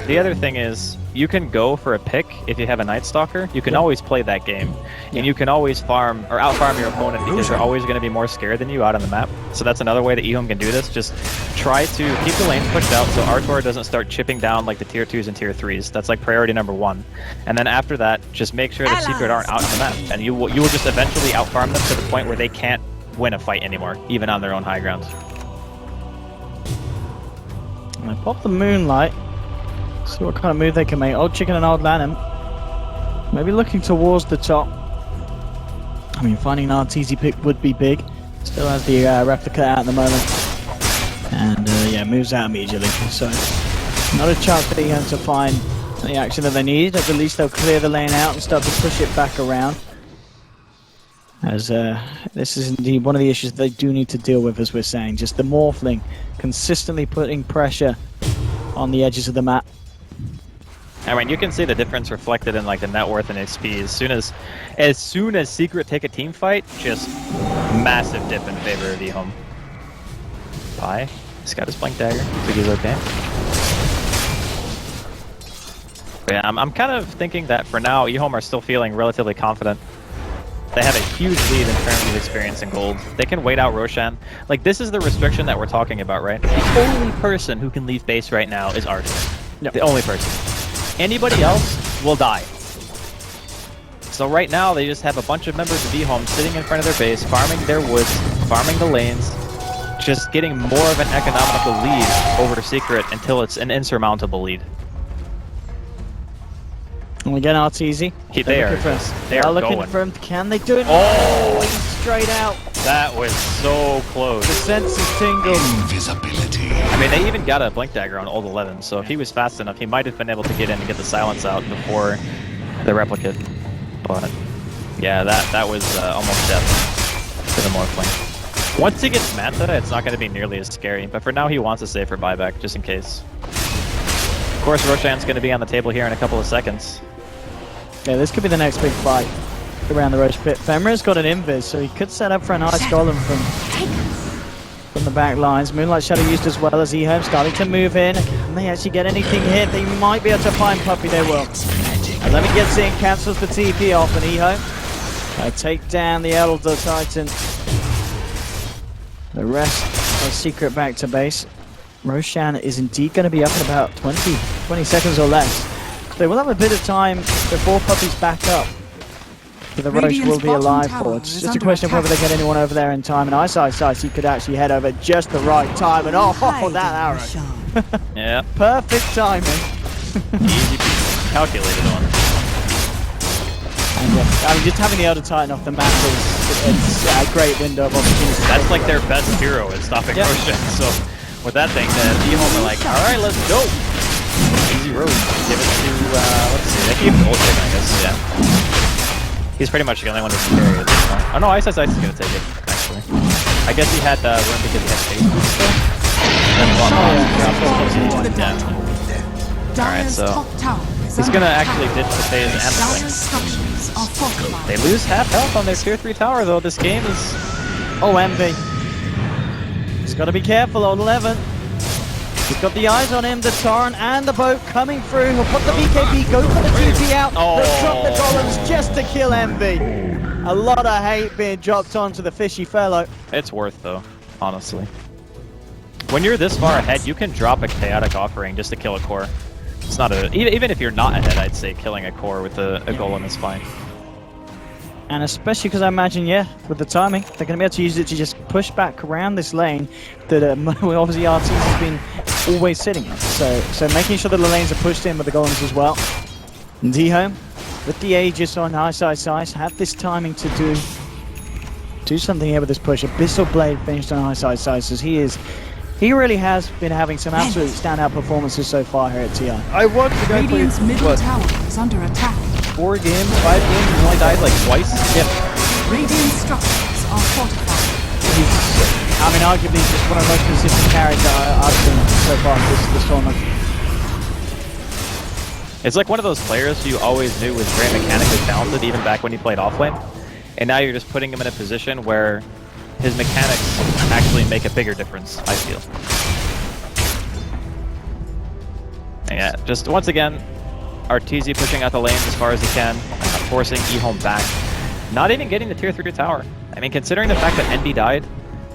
The other thing is, you can go for a pick if you have a Night Stalker. You can always play that game, and you can always farm or out-farm your opponent because they're always going to be more scared than you out on the map. So that's another way that EHOME can do this. Just try to keep the lanes pushed out so Artor doesn't start chipping down like the tier 2s and tier 3s. That's like priority number 1. And then after that, just make sure that Secret aren't out on the map, and you will just eventually out-farm them to the point where they can't win a fight anymore, even on their own high ground. I pop the Moonlight. See what kind of move they can make. Old Chicken and Old Lanham. Maybe looking towards the top. I mean, finding an RTZ pick would be big. Still has the replica out at the moment. And yeah, moves out immediately. So, not a chance for EHOME to find the action that they need. At the least they'll clear the lane out and start to push it back around. As this is indeed one of the issues they do need to deal with, as we're saying. Just the Morphling consistently putting pressure on the edges of the map. I mean, you can see the difference reflected in like the net worth and XP. As soon as Secret take a team fight, just massive dip in favor of EHOME. Pi, he's got his Blink Dagger. I think he's okay. But yeah, I'm kind of thinking that for now, EHOME are still feeling relatively confident. They have a huge lead in terms of experience and gold. They can wait out Roshan. Like, this is the restriction that we're talking about, right? The only person who can leave base right now is Arthur. Yep. The only person. Anybody else will die. So right now, they just have a bunch of members of EHOME sitting in front of their base, farming their woods, farming the lanes, just getting more of an economical lead over Secret until it's an insurmountable lead. And we get RTZ. They are looking going. for him. Can they do it? Oh! He's straight out. That was so close. The senses tingle. Invisibility. I mean, they even got a blink dagger on old 11, so if he was fast enough, he might have been able to get in and get the silence out before the replicate. But yeah, that was almost death to the Morphling. Once he gets Manta, it's not going to be nearly as scary, but for now he wants to save for buyback, just in case. Of course, Roshan's going to be on the table here in a couple of seconds. Yeah, this could be the next big fight around the Roche pit. Femra's got an invis, so he could set up for an ice golem from the back lines. Moonlight Shadow used as well as EHOME starting to move in. Can they actually get anything hit? They might be able to find Puppy, they will. 11 gets in, cancels the TP off, and EHOME take down the Elder Titan. The rest of Secret back to base. Roshan is indeed going to be up in about 20 seconds or less. They will have a bit of time before Puppy's back up. But the Roche will be alive for. It's just a question of whether they get anyone over there in time. And iceiceice, he could actually head over at just the right time. And oh, that arrow. Yeah. Perfect timing. Easy, calculated one. And I mean, just having the Elder Titan off the map it's a great window of opportunity. That's like their best hero is stopping Roshan. So with that thing, the EHOME are like, alright, let's go. Easy road. Give it to, let's see, they gave it to Old Chicken, I guess, yeah. He's pretty much the only one who can carry it at this point. Oh no, iceiceice is going to take it, actually. I guess he had room because he had space still. Alright, so he's going to actually ditch the phase and the blink. They lose half health on their tier 3 tower though. This game is... Oh, Envy. He's got to be careful, old 11. He's got the eyes on him, the Torrent and the boat coming through. He'll put the BKB, go for the TP out. They'll drop the golems just to kill Envy. A lot of hate being dropped onto the fishy fellow. It's worth though, honestly. When you're this far ahead, you can drop a chaotic offering just to kill a core. It's not a... Even if you're not ahead, I'd say killing a core with a golem is fine. And especially because I imagine, yeah, with the timing, they're going to be able to use it to just push back around this lane that obviously RT has been always sitting in. So making sure that the lanes are pushed in with the golems as well. And EHOME, with the Aegis on iceiceice, have this timing to do something here with this push. Abyssal Blade finished on iceiceice as he really has been having some absolute standout performances so far here at TI. I want to go Radiant's middle tower is under attack. 4 games, 5 games, he's only died like twice. Yep. Radiant structures are fortified. I mean, arguably just one of the most consistent carries that I've seen so far in this tournament. It's like one of those players you always knew was very mechanically talented, even back when he played offlane. And now you're just putting him in a position where his mechanics actually make a bigger difference, I feel. And yeah, just once again, RTZ pushing out the lanes as far as he can, forcing EHOME back. Not even getting the tier 3 tower. I mean, considering the fact that NB died,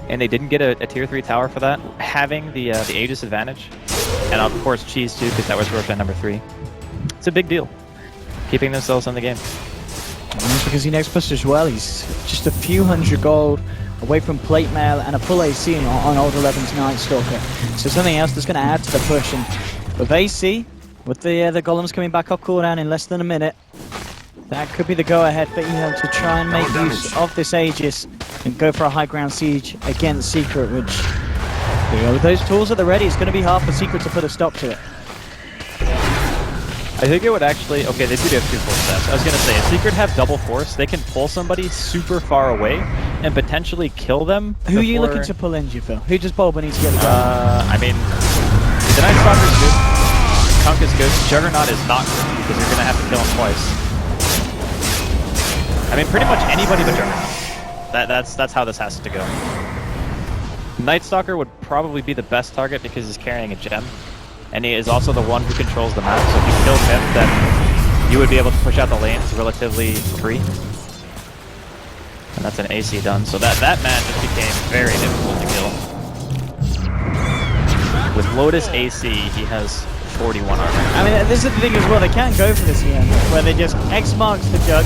and they didn't get a tier 3 tower for that, having the Aegis advantage, and of course Cheese too, because that was Roshan number 3. It's a big deal, keeping themselves in the game. And that's because he next pushed as well. He's just a few hundred gold away from plate mail and a full AC on old 11's Night Stalker. So something else that's going to add to the push. And with AC, with the golems coming back off cooldown in less than a minute, that could be the go-ahead for EHOME to try and make use of this Aegis and go for a high ground siege against Secret, which, with those tools at the ready, it's going to be hard for Secret to put a stop to it. I think it would actually... Okay, they do have 2 force stats. I was going to say, if Secret have double force, they can pull somebody super far away and potentially kill them. Who are you looking to pull in, do you feel? Who does Bulba need to get the goal? I mean, the Night Stalker's good. Kunk is good. Juggernaut is not good because you're going to have to kill him twice. I mean, pretty much anybody but Juggernaut. That's how this has to go. Night Stalker would probably be the best target because he's carrying a gem. And he is also the one who controls the map, so if you killed him, then you would be able to push out the lanes relatively free. And that's an AC done, so that man just became very difficult to kill. With Lotus AC, he has 41 armor. I mean, this is the thing as well, they can't go for this here, where they just X marks the Jug,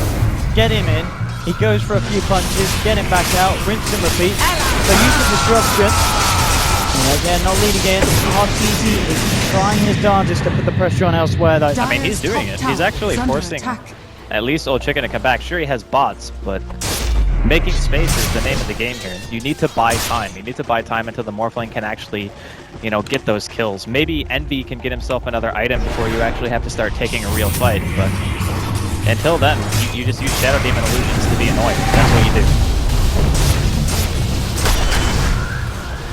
get him in, he goes for a few punches, get him back out, rinse and repeat. So use the disruption. And again, not leading in. RTZ is trying his darndest to put the pressure on elsewhere, though. I mean, he's doing it. He's actually forcing at least Old Chicken to come back. Sure, he has bots, but making space is the name of the game here. You need to buy time. You need to buy time until the Morphling can actually, you know, get those kills. Maybe Envy can get himself another item before you actually have to start taking a real fight, but until then, you just use Shadow Demon illusions to be annoying. That's what you do.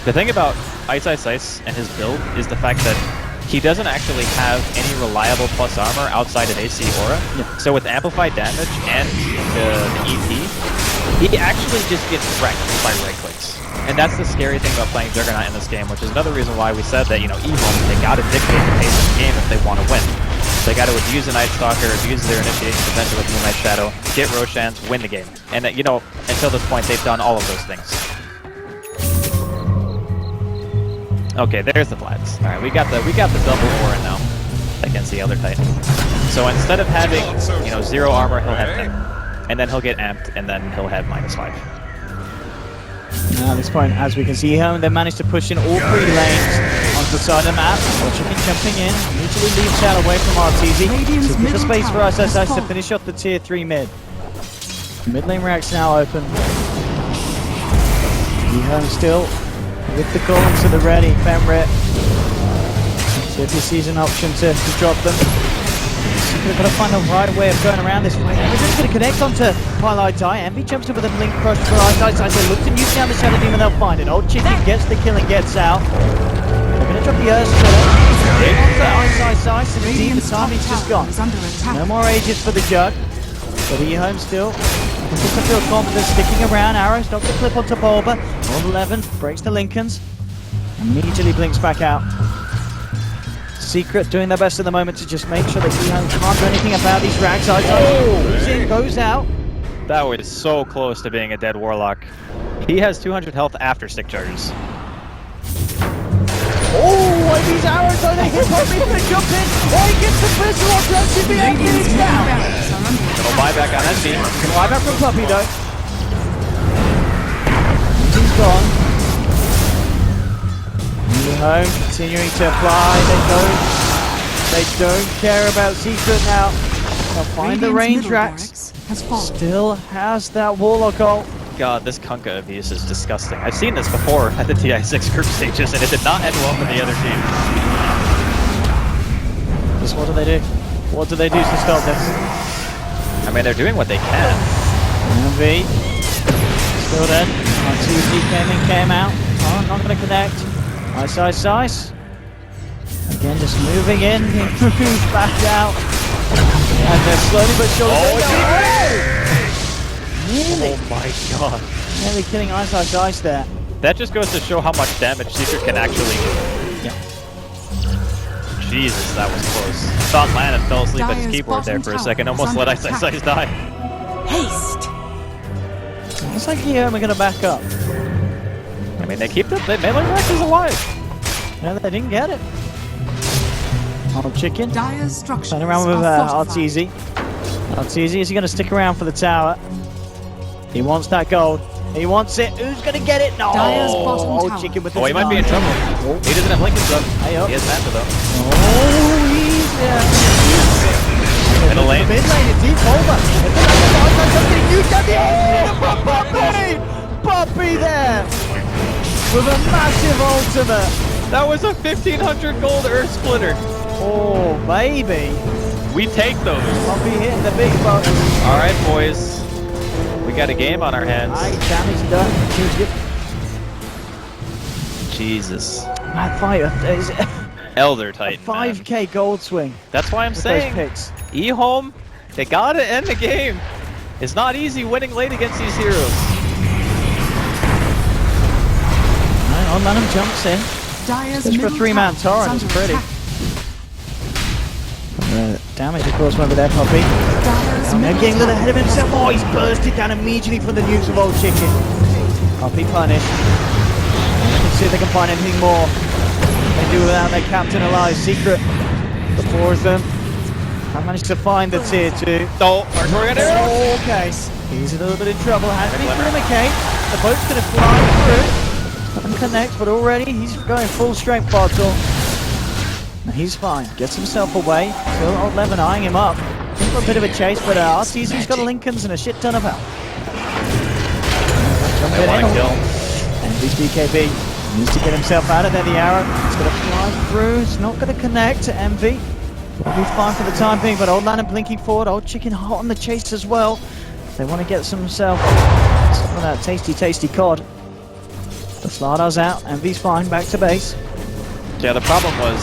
The thing about iceiceice and his build is the fact that he doesn't actually have any reliable plus armor outside of AC Aura. Yeah. So with amplified damage and the EP, he actually just gets wrecked by right clicks. And that's the scary thing about playing Juggernaut in this game, which is another reason why we said that, you know, EHOME, they gotta dictate the pace of the game if they want to win. They gotta abuse the Night Stalker, abuse their initiation potential with Moonlight Shadow, get Roshans, win the game. And, you know, until this point, they've done all of those things. Okay, there's the flags. All right, we got the double aura now against the other Titan. So instead of having, you know, 0 armor, he'll have 10, and then he'll get amped, and then he'll have -5. Now at this point, as we can see here, they managed to push in all 3 lanes onto the side of the map. Chicken jumping in, mutually leave Shadow away from RTZ. So there's a space for iceiceice to finish off the tier 3 mid. Mid lane racks now open. EHOME still with the golems to the ready. Femre. See if he sees an option to drop them. We've got to find the right way of going around this fight. Everything's going to connect onto Twilight Eye. Envy jumps in with a blink crush for iceiceice. They look to mute down the Shadow Demon, they'll find it. Old Chicken gets the kill and gets out. They're going to drop the Earth Onto iceiceice, and indeed the timing's just gone. No more ages for the Jug. But EHOME still looking to feel confident, sticking around. Arrow stops the clip onto Bulba. All 11 breaks the Lincolns. Immediately blinks back out. Secret doing their best at the moment to just make sure that EHOME can't do anything about these rags. iceiceice goes out. That was so close to being a dead Warlock. He has 200 health after stick charges. Oh, and these arrows on the hip hop, he's gonna jump in. Oh, he gets the pistol off, runs to the end, he's down. No buyback on Envy. Buyback from Puppy though. He's gone. EHOME continuing to fly. They don't care about Secret now. They'll find the range racks. Still has that Warlock ult. God, this Kunkka abuse is disgusting. I've seen this before at the TI6 group stages, and it did not end well for the other team. Just what do they do? What do they do to stop this? I mean, they're doing what they can. Envy. Still dead. R2Z came out. Oh, not going to connect. Iceiceice. Again, just moving in. He moves back out. And they're slowly but surely. Nearly. Oh my god. Nearly killing iceiceice there. That just goes to show how much damage Secret can actually do. Yeah. Jesus, that was close. Thought Landon fell asleep at his keyboard there for a second, almost let iceiceice die. Haste. Looks like EHOME are going to back up. I mean, they keep the melee Rex is alive. No, they didn't get it. Old Chicken. Dire's structures Turn around with RTZ. RTZ, is he going to stick around for the tower? He wants that gold. He wants it. Who's going to get it? No. Dire's bottom Old tower. Chicken with the Oh, he might be in trouble. He doesn't have Lincoln's up. Hey up. He has Manta though. Oh, he's In the lane. Mid lane, it's deep over. Puppy there with a massive ultimate. That was a 1500 gold Earth Splitter. Oh, baby. We take those. Puppy hitting the big bucks. All right, boys. We got a game on our hands. Damage done. Jesus. Mad fight. Elder A Titan. 5k gold swing. That's why I'm with saying those picks. EHOME, they gotta end the game. It's not easy winning late against these heroes. Right, on Lanham jumps in. Just for a 3-man torrent, it's pretty. Damage, of course, went with their Puppy. Now getting a little ahead of himself. Oh, he's bursted down immediately from the nukes of Old Chicken. Puppy punished. Let's see if they can find anything more. They do without their captain alive. Secret. The 4 of them have managed to find the tier 2. Oh, Artorian arrow. Oh, okay. He's a little bit in trouble. Has been Glimmercade. The boat's going to fly through. Doesn't connect, but already he's going full strength bottle. He's fine. Gets himself away. Still Old Levin eyeing him up. Looking for a bit of a chase, but RTZ's got a Lincoln's and a shit ton of health. They want to kill. And this BKB needs to get himself out of there. The arrow, it's going to fly through. It's not going to connect to Envy. Will be fine for the time being, but Old Lantern blinking forward. Old Chicken hot on the chase as well. They want to get some of that tasty cod. The Slardar's out. Envy's fine. Back to base. Yeah, the problem was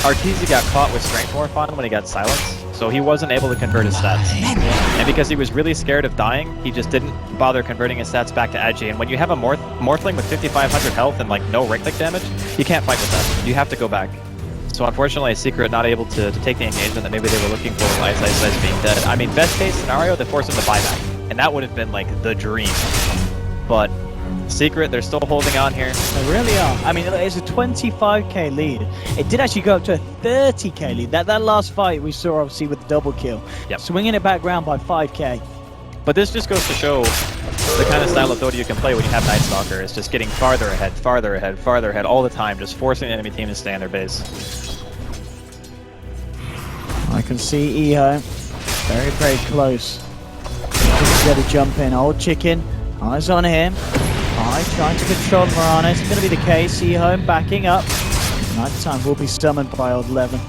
Arteezy got caught with Strength Morph on him when he got silenced, so he wasn't able to convert his stats. And because he was really scared of dying, he just didn't bother converting his stats back to Agi. And when you have a Morphling with 5,500 health and like no right-click damage, you can't fight with that. You have to go back. So unfortunately, Secret not able to take the engagement that maybe they were looking for with iceiceice being dead. I mean, best case scenario, they force him to buy back. And that would have been like the dream. But Secret, they're still holding on here. They really are. I mean, it's a 25k lead. It did actually go up to a 30k lead. That last fight we saw obviously with the double kill. Yep. Swinging it back round by 5k. But this just goes to show the kind of style of Dota you can play when you have Night Stalker. It's just getting farther ahead all the time, just forcing the enemy team to stay on their base. I can see EHOME very, very close. He's got to jump in. Old Chicken, eyes on him. Trying to control Mirana. It's going to be the case. EHOME backing up. Nighttime will be summoned by Old Levin.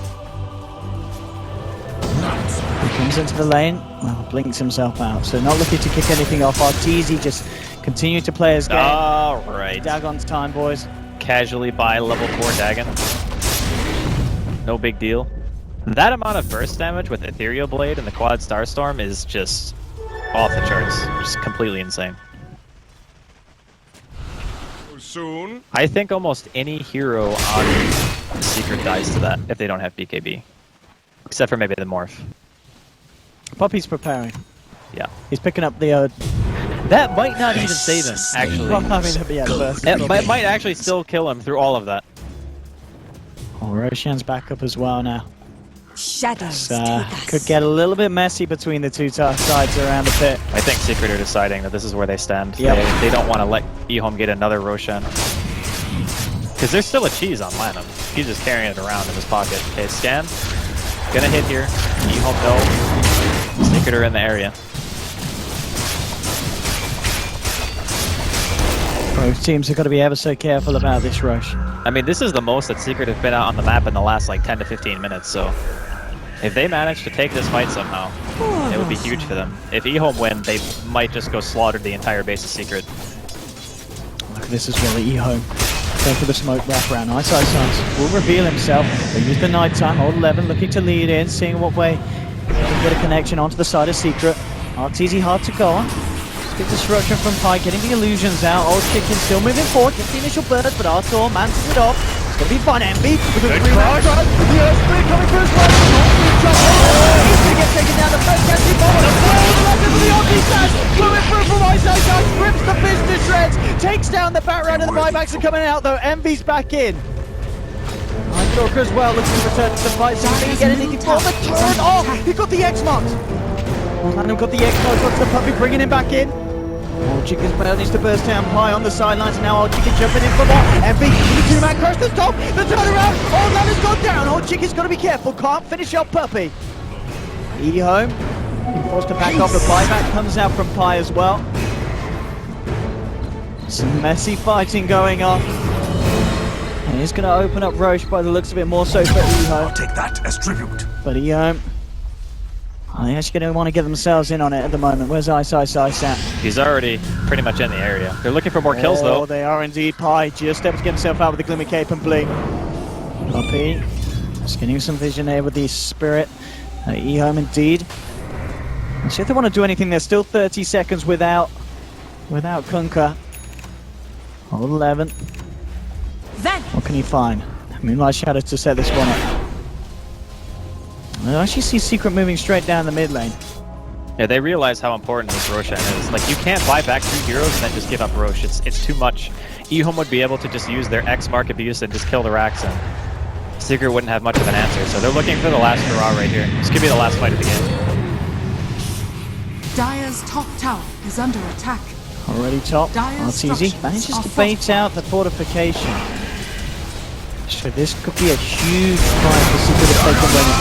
He comes into the lane. Well, blinks himself out. So not looking to kick anything off. Arteezy just continue to play his game. Alright. Dagon's time, boys. Casually buy level 4 Dagon. No big deal. That amount of burst damage with Ethereal Blade and the Quad Starstorm is just off the charts. Just completely insane. Soon. I think almost any hero on Secret dies to that if they don't have BKB. Except for maybe the Morph. Puppy's preparing. Yeah. He's picking up the... That might not even save him, actually. Well, I mean, yeah, burst. It might actually still kill him through all of that. Oh, Roshan's back up as well now. Shadows Could get a little bit messy between the two sides around the pit. I think Secret are deciding that this is where they stand. Yep. They don't want to let EHOME get another Roshan. Because there's still a cheese on Lanham. He's just carrying it around in his pocket. Okay, scan. Gonna hit here. EHOME no. Secret are in the area. Both teams have got to be ever so careful about this rush. I mean, this is the most that Secret have been out on the map in the last like 10 to 15 minutes, so if they manage to take this fight somehow, it would be huge for them. If EHOME win, they might just go slaughter the entire base of Secret. Look, this is really EHOME. Going for the smoke wraparound. iceiceice will reveal himself. They use the nighttime. Old 11 looking to lead in, seeing what way he can get a connection onto the side of Secret. Arteezy hard to go on. Big disruption from Pi, getting the illusions out. Old Chicken still moving forward, gets the initial burst, but Arthur mans it off. It's going to be fun, Envy. With a 3-man drive, the Earthquake coming for his life. He's going to get taken down. The first catching bomb. The left of the Oddly Sash. Flew through from iceiceice, rips the fist to shreds. Takes down the back round, and the buybacks are coming out, though. Envy's back in. Stalker as well, looking to return to the fight. So he get anything for the turn. Oh, he got the X-Mark. Lanham got the X-Mark, got the puppy, bringing him back in. Old Chicken's manages to burst down high on the sidelines, and now Old Chicken jumping in for more. Envy, the two-man crush the top, the turnaround. Old Lantern's gone down. Old Chicken's got to be careful, can't finish off Puppy. EHOME, forced to back off. The buyback comes out from Pi as well. Some messy fighting going on. And he's going to open up Roche by the looks of it, more so for EHOME. I'll take that as tribute. But EHOME, they're actually going to want to get themselves in on it at the moment. Where's iceiceice at? He's already pretty much in the area. They're looking for more kills, though. They are indeed. Pi just steps to get himself out with the Glimmer Cape and Blink. Puppy, just getting some vision there with the Spirit. EHOME indeed. Let's see if they want to do anything. There's still 30 seconds without Kunkka. Old 11. Then What can he find? Moonlight Shadow to set this one up. I actually see Secret moving straight down the mid lane. Yeah, they realize how important this Roshan is. Like, you can't buy back 2 heroes and then just give up Roche. It's too much. EHOME would be able to just use their X mark abuse and just kill the Rax, and Secret wouldn't have much of an answer. So they're looking for the last hurrah right here. This could be the last fight of the game. Dire's top tower is under attack. Already top. Dire's Arteezy manages to bait out the fortification. So this could be a huge fight for Secret if they can win it.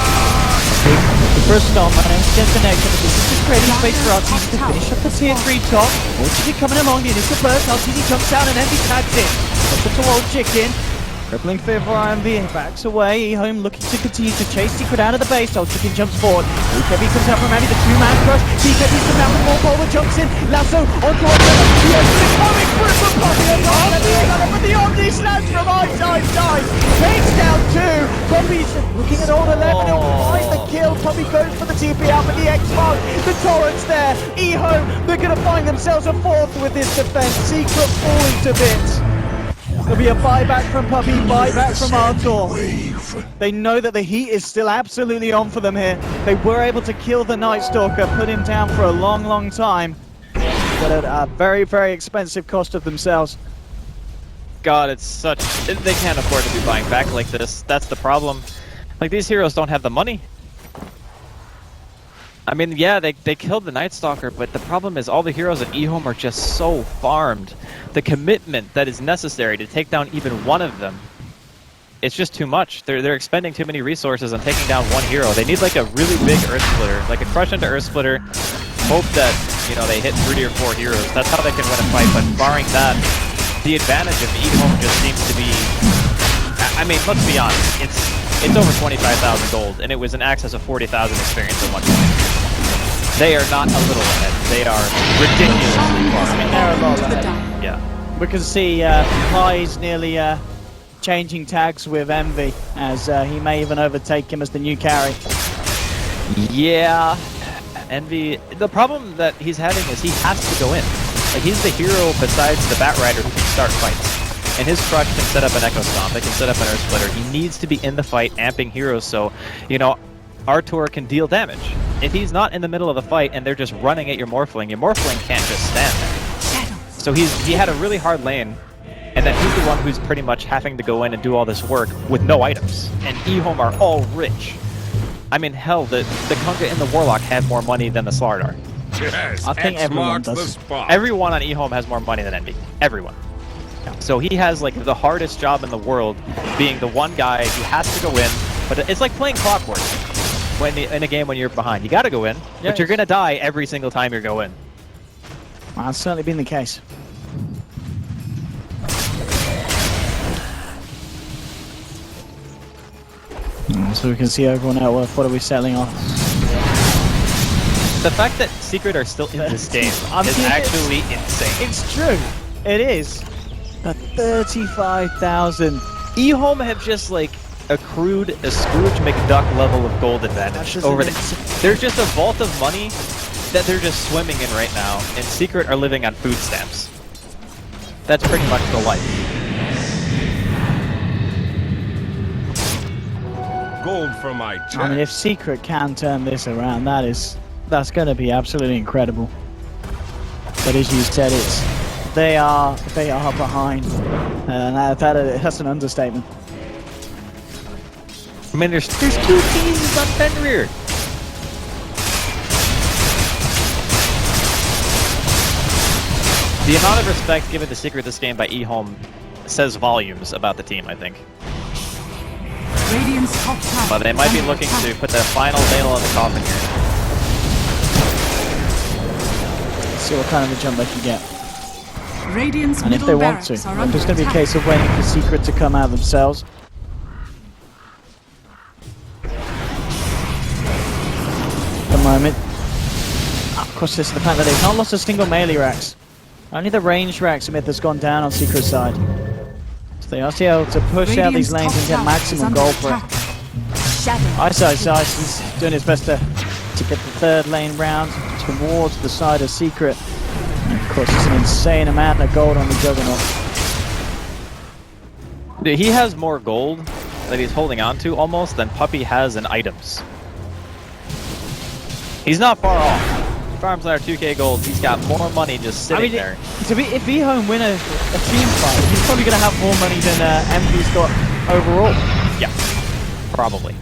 Big Looking for a start, my name's Juggernaut. This is just creating space for RTZ to finish up the tier 3 top. RTZ coming along, the initial burst, RTZ jumps out and Envy tags in. Up to old chicken. Crippling fear for IMV, backs away. EHOME looking to continue to chase Secret out of the base. Old chicken jumps forward. BKB comes out from Andy, the two-man crush. BKB comes out from more Boulder, jumps in. Lasso onto Order. Yes, it's coming through from Poppy and but the Omni slash from iceiceice. Takes down two. Poppy's looking at Order 11. He'll find the kill. Poppy goes for the TP out for the X-Mark. The torrent's there. EHOME, they're going to find themselves a fourth with this defense. Secret falling to bits. There'll be a buyback from Puppy, buyback from Arthur. They know that the heat is still absolutely on for them here. They were able to kill the Night Stalker, put him down for a long, long time, but at a very, very expensive cost of themselves. God, it's such... They can't afford to be buying back like this. That's the problem. Like, these heroes don't have the money. I mean, yeah, they killed the Night Stalker, but the problem is all the heroes at EHOME are just so farmed. The commitment that is necessary to take down even one of them, it's just too much. They're expending too many resources on taking down one hero. They need like a really big Earth Splitter, like a crush into Earth Splitter. Hope that, you know, they hit 3 or 4 heroes. That's how they can win a fight, but barring that, the advantage of EHOME just seems to be... I mean, let's be honest, it's over 25,000 gold, and it was in excess of 40,000 experience at one point. They are not a little ahead. They are ridiculously far. I mean, they're a lot ahead. Yeah. We can see Pies nearly changing tags with Envy, as he may even overtake him as the new carry. Yeah, Envy. The problem that he's having is he has to go in. Like, he's the hero besides the Bat Rider who can start fights. And his crush can set up an Echo Stomp, it can set up an Earth Splitter. He needs to be in the fight, amping heroes, so, you know, Artur can deal damage. If he's not in the middle of the fight and they're just running at your Morphling can't just stand there. So he had a really hard lane, and then he's the one who's pretty much having to go in and do all this work with no items. And EHOME are all rich. I mean, hell, the Kunkka and the Warlock have more money than the Slardar. Yes, I think everyone does. Everyone on EHOME has more money than Envy. Everyone. So he has like the hardest job in the world, being the one guy who has to go in, but it's like playing Clockwork in a game when you're behind. You gotta go in, but you're gonna die every single time you go in. Well, that's certainly been the case. So we can see overall net worth. What are we settling off? The fact that Secret are still in this game is actually insane. It's true. It is. But 35,000. EHOME have just like accrued a Scrooge McDuck level of gold advantage over the... There's just a vault of money that they're just swimming in right now, and Secret are living on food stamps. That's pretty much the life. Gold from my chest. I mean, if Secret can turn this around, that's going to be absolutely incredible. But as you said, they are behind, and that's an understatement. I mean, there's 2 teams on Fenrir. The amount of respect given to Secret this game by EHOME says volumes about the team, I think. But they might be looking to put the final nail in the coffin here. Let's see what kind of a jump they can get. Radiant's And if they want to, it's just going to be a case of waiting for Secret to come out themselves. At the moment. Of course, this is the fact that they've not lost a single melee Rax. Only the ranged Rax that's gone down on Secret side. So they are still able to push out these lanes and get maximum gold for it. iceiceice is doing his best to get the third lane round towards the side of Secret. And of course, it's an insane amount of gold on the Juggernaut. Dude, he has more gold that he's holding on to almost than Puppy has in items. He's not far off. Farms are 2k gold. He's got more money just sitting there. If EHOME win a team fight, he's probably going to have more money than Envy's got overall. Yeah, probably.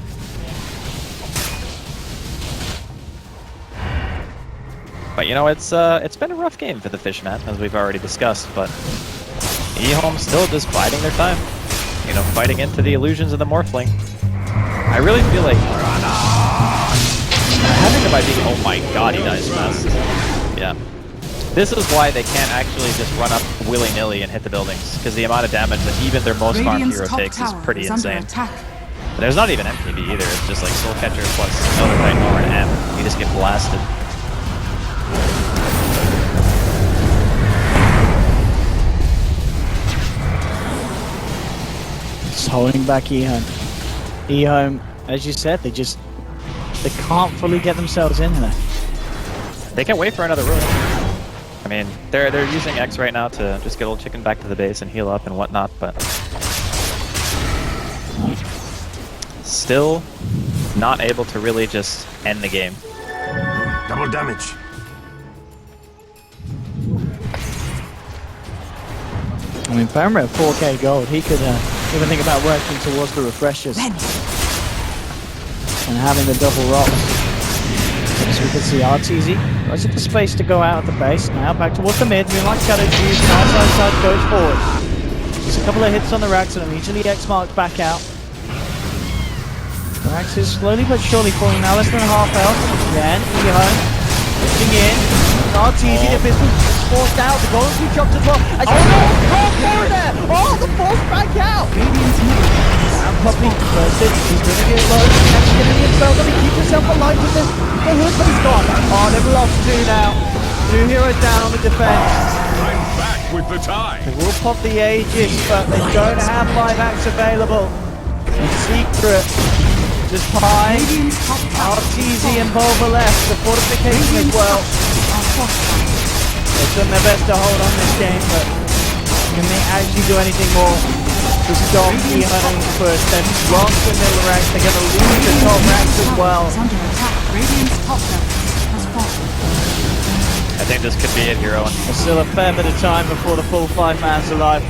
But you know, it's been a rough game for the Fishman, as we've already discussed. But EHOME still just biding their time. You know, fighting into the illusions of the Morphling. I really feel like it by being, oh my god, he dies fast. Yeah. This is why they can't actually just run up willy-nilly and hit the buildings, because the amount of damage that even their most farmed hero takes is pretty insane. But there's not even MTB either, it's just like Soul Catcher plus another Titan or an M. You just get blasted. Just holding back EHOME. EHOME, as you said, they can't fully get themselves in there. They can wait for another room. I mean, they're using X right now to just get old chicken back to the base and heal up and whatnot, but still not able to really just end the game. Double damage. I mean, Femre at 4k gold, he could even think about working towards the refreshers and having the double rocks. As we can see, iceiceice has the space to go out of the base. Now back towards the mid. Moonlight Shadow juice. Side goes forward. Just a couple of hits on the racks and immediately X marks back out. The racks is slowly but surely falling now, less than half health. Again, EHOME pushing in. iceiceice, the pistol is forced out. The golden blue chopped as well. There! Oh, the force back out! And Puppy burst it. He's going to get low. He's actually going to get spelled. He keeps himself alive with this. The hood, but he's gone. Oh, they've lost 2 now. 2 heroes down on the defense. I'm back with the tie. They will pop the Aegis, but they don't have 5 acts available. And Secret just pie. iceiceice and Bulba left. The fortification as well. They've done their best to hold on this game, but can they actually do anything more to stop EHOME first? They've lost the middle ranks. They're going to lose the top ranks as well. I think this could be it, Hero. There's still a fair bit of time before the full 5 man's alive.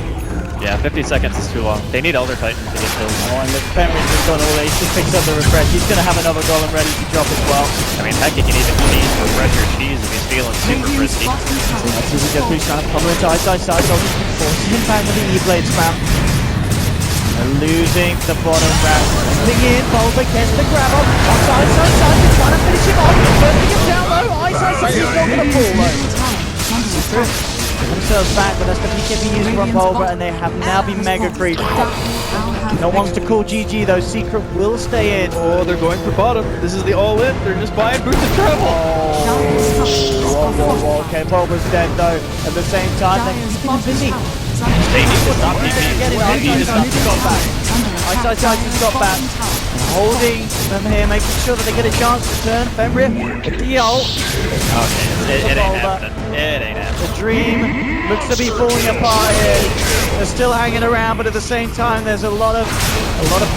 Yeah, 50 seconds is too long. They need Elder Titan to get killed. Oh, and look, Femre's just gone all ace. He picks up the refresh. He's going to have another golem ready to drop as well. I mean, heck, he can even cheese, refresh or cheese if he's feeling super frisky. iceiceice just reached trying to cover into iceiceice. Forces him back with the E-Blade spam. They're losing the bottom rack. Ping in, Bulba gets the grab up. iceiceice, they're trying to finish him off. Bursting him down low. iceiceice is not going to fall though. Themselves back, but that's the PKP used from Bulba, and they have now been mega creeped. No one's to call GG though. Secret will stay in. Oh, they're going for bottom. This is the all-in. They're just buying boosted travel. Whoa. Okay, Bulba's dead though. At the same time, they're keeping him busy. They need to stop DP. They need to stop back. iceiceice just got back. Holding them here, making sure that they get a chance to turn. Femre with the ult. Okay, it ain't happening. It ain't happening. The dream looks to be falling apart here. They're still hanging around, but at the same time, there's a lot of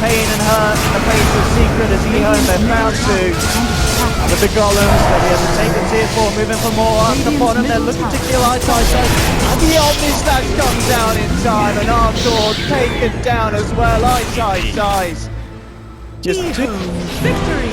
pain and hurt in the face of Secret as EHOME they're found to. With the golems, they'll be able to take the tier 4, moving for more up the bottom. They're looking to kill iceiceice. And the Omnislash comes down in time, and our sword taken down as well. iceiceice. Just 2 victory!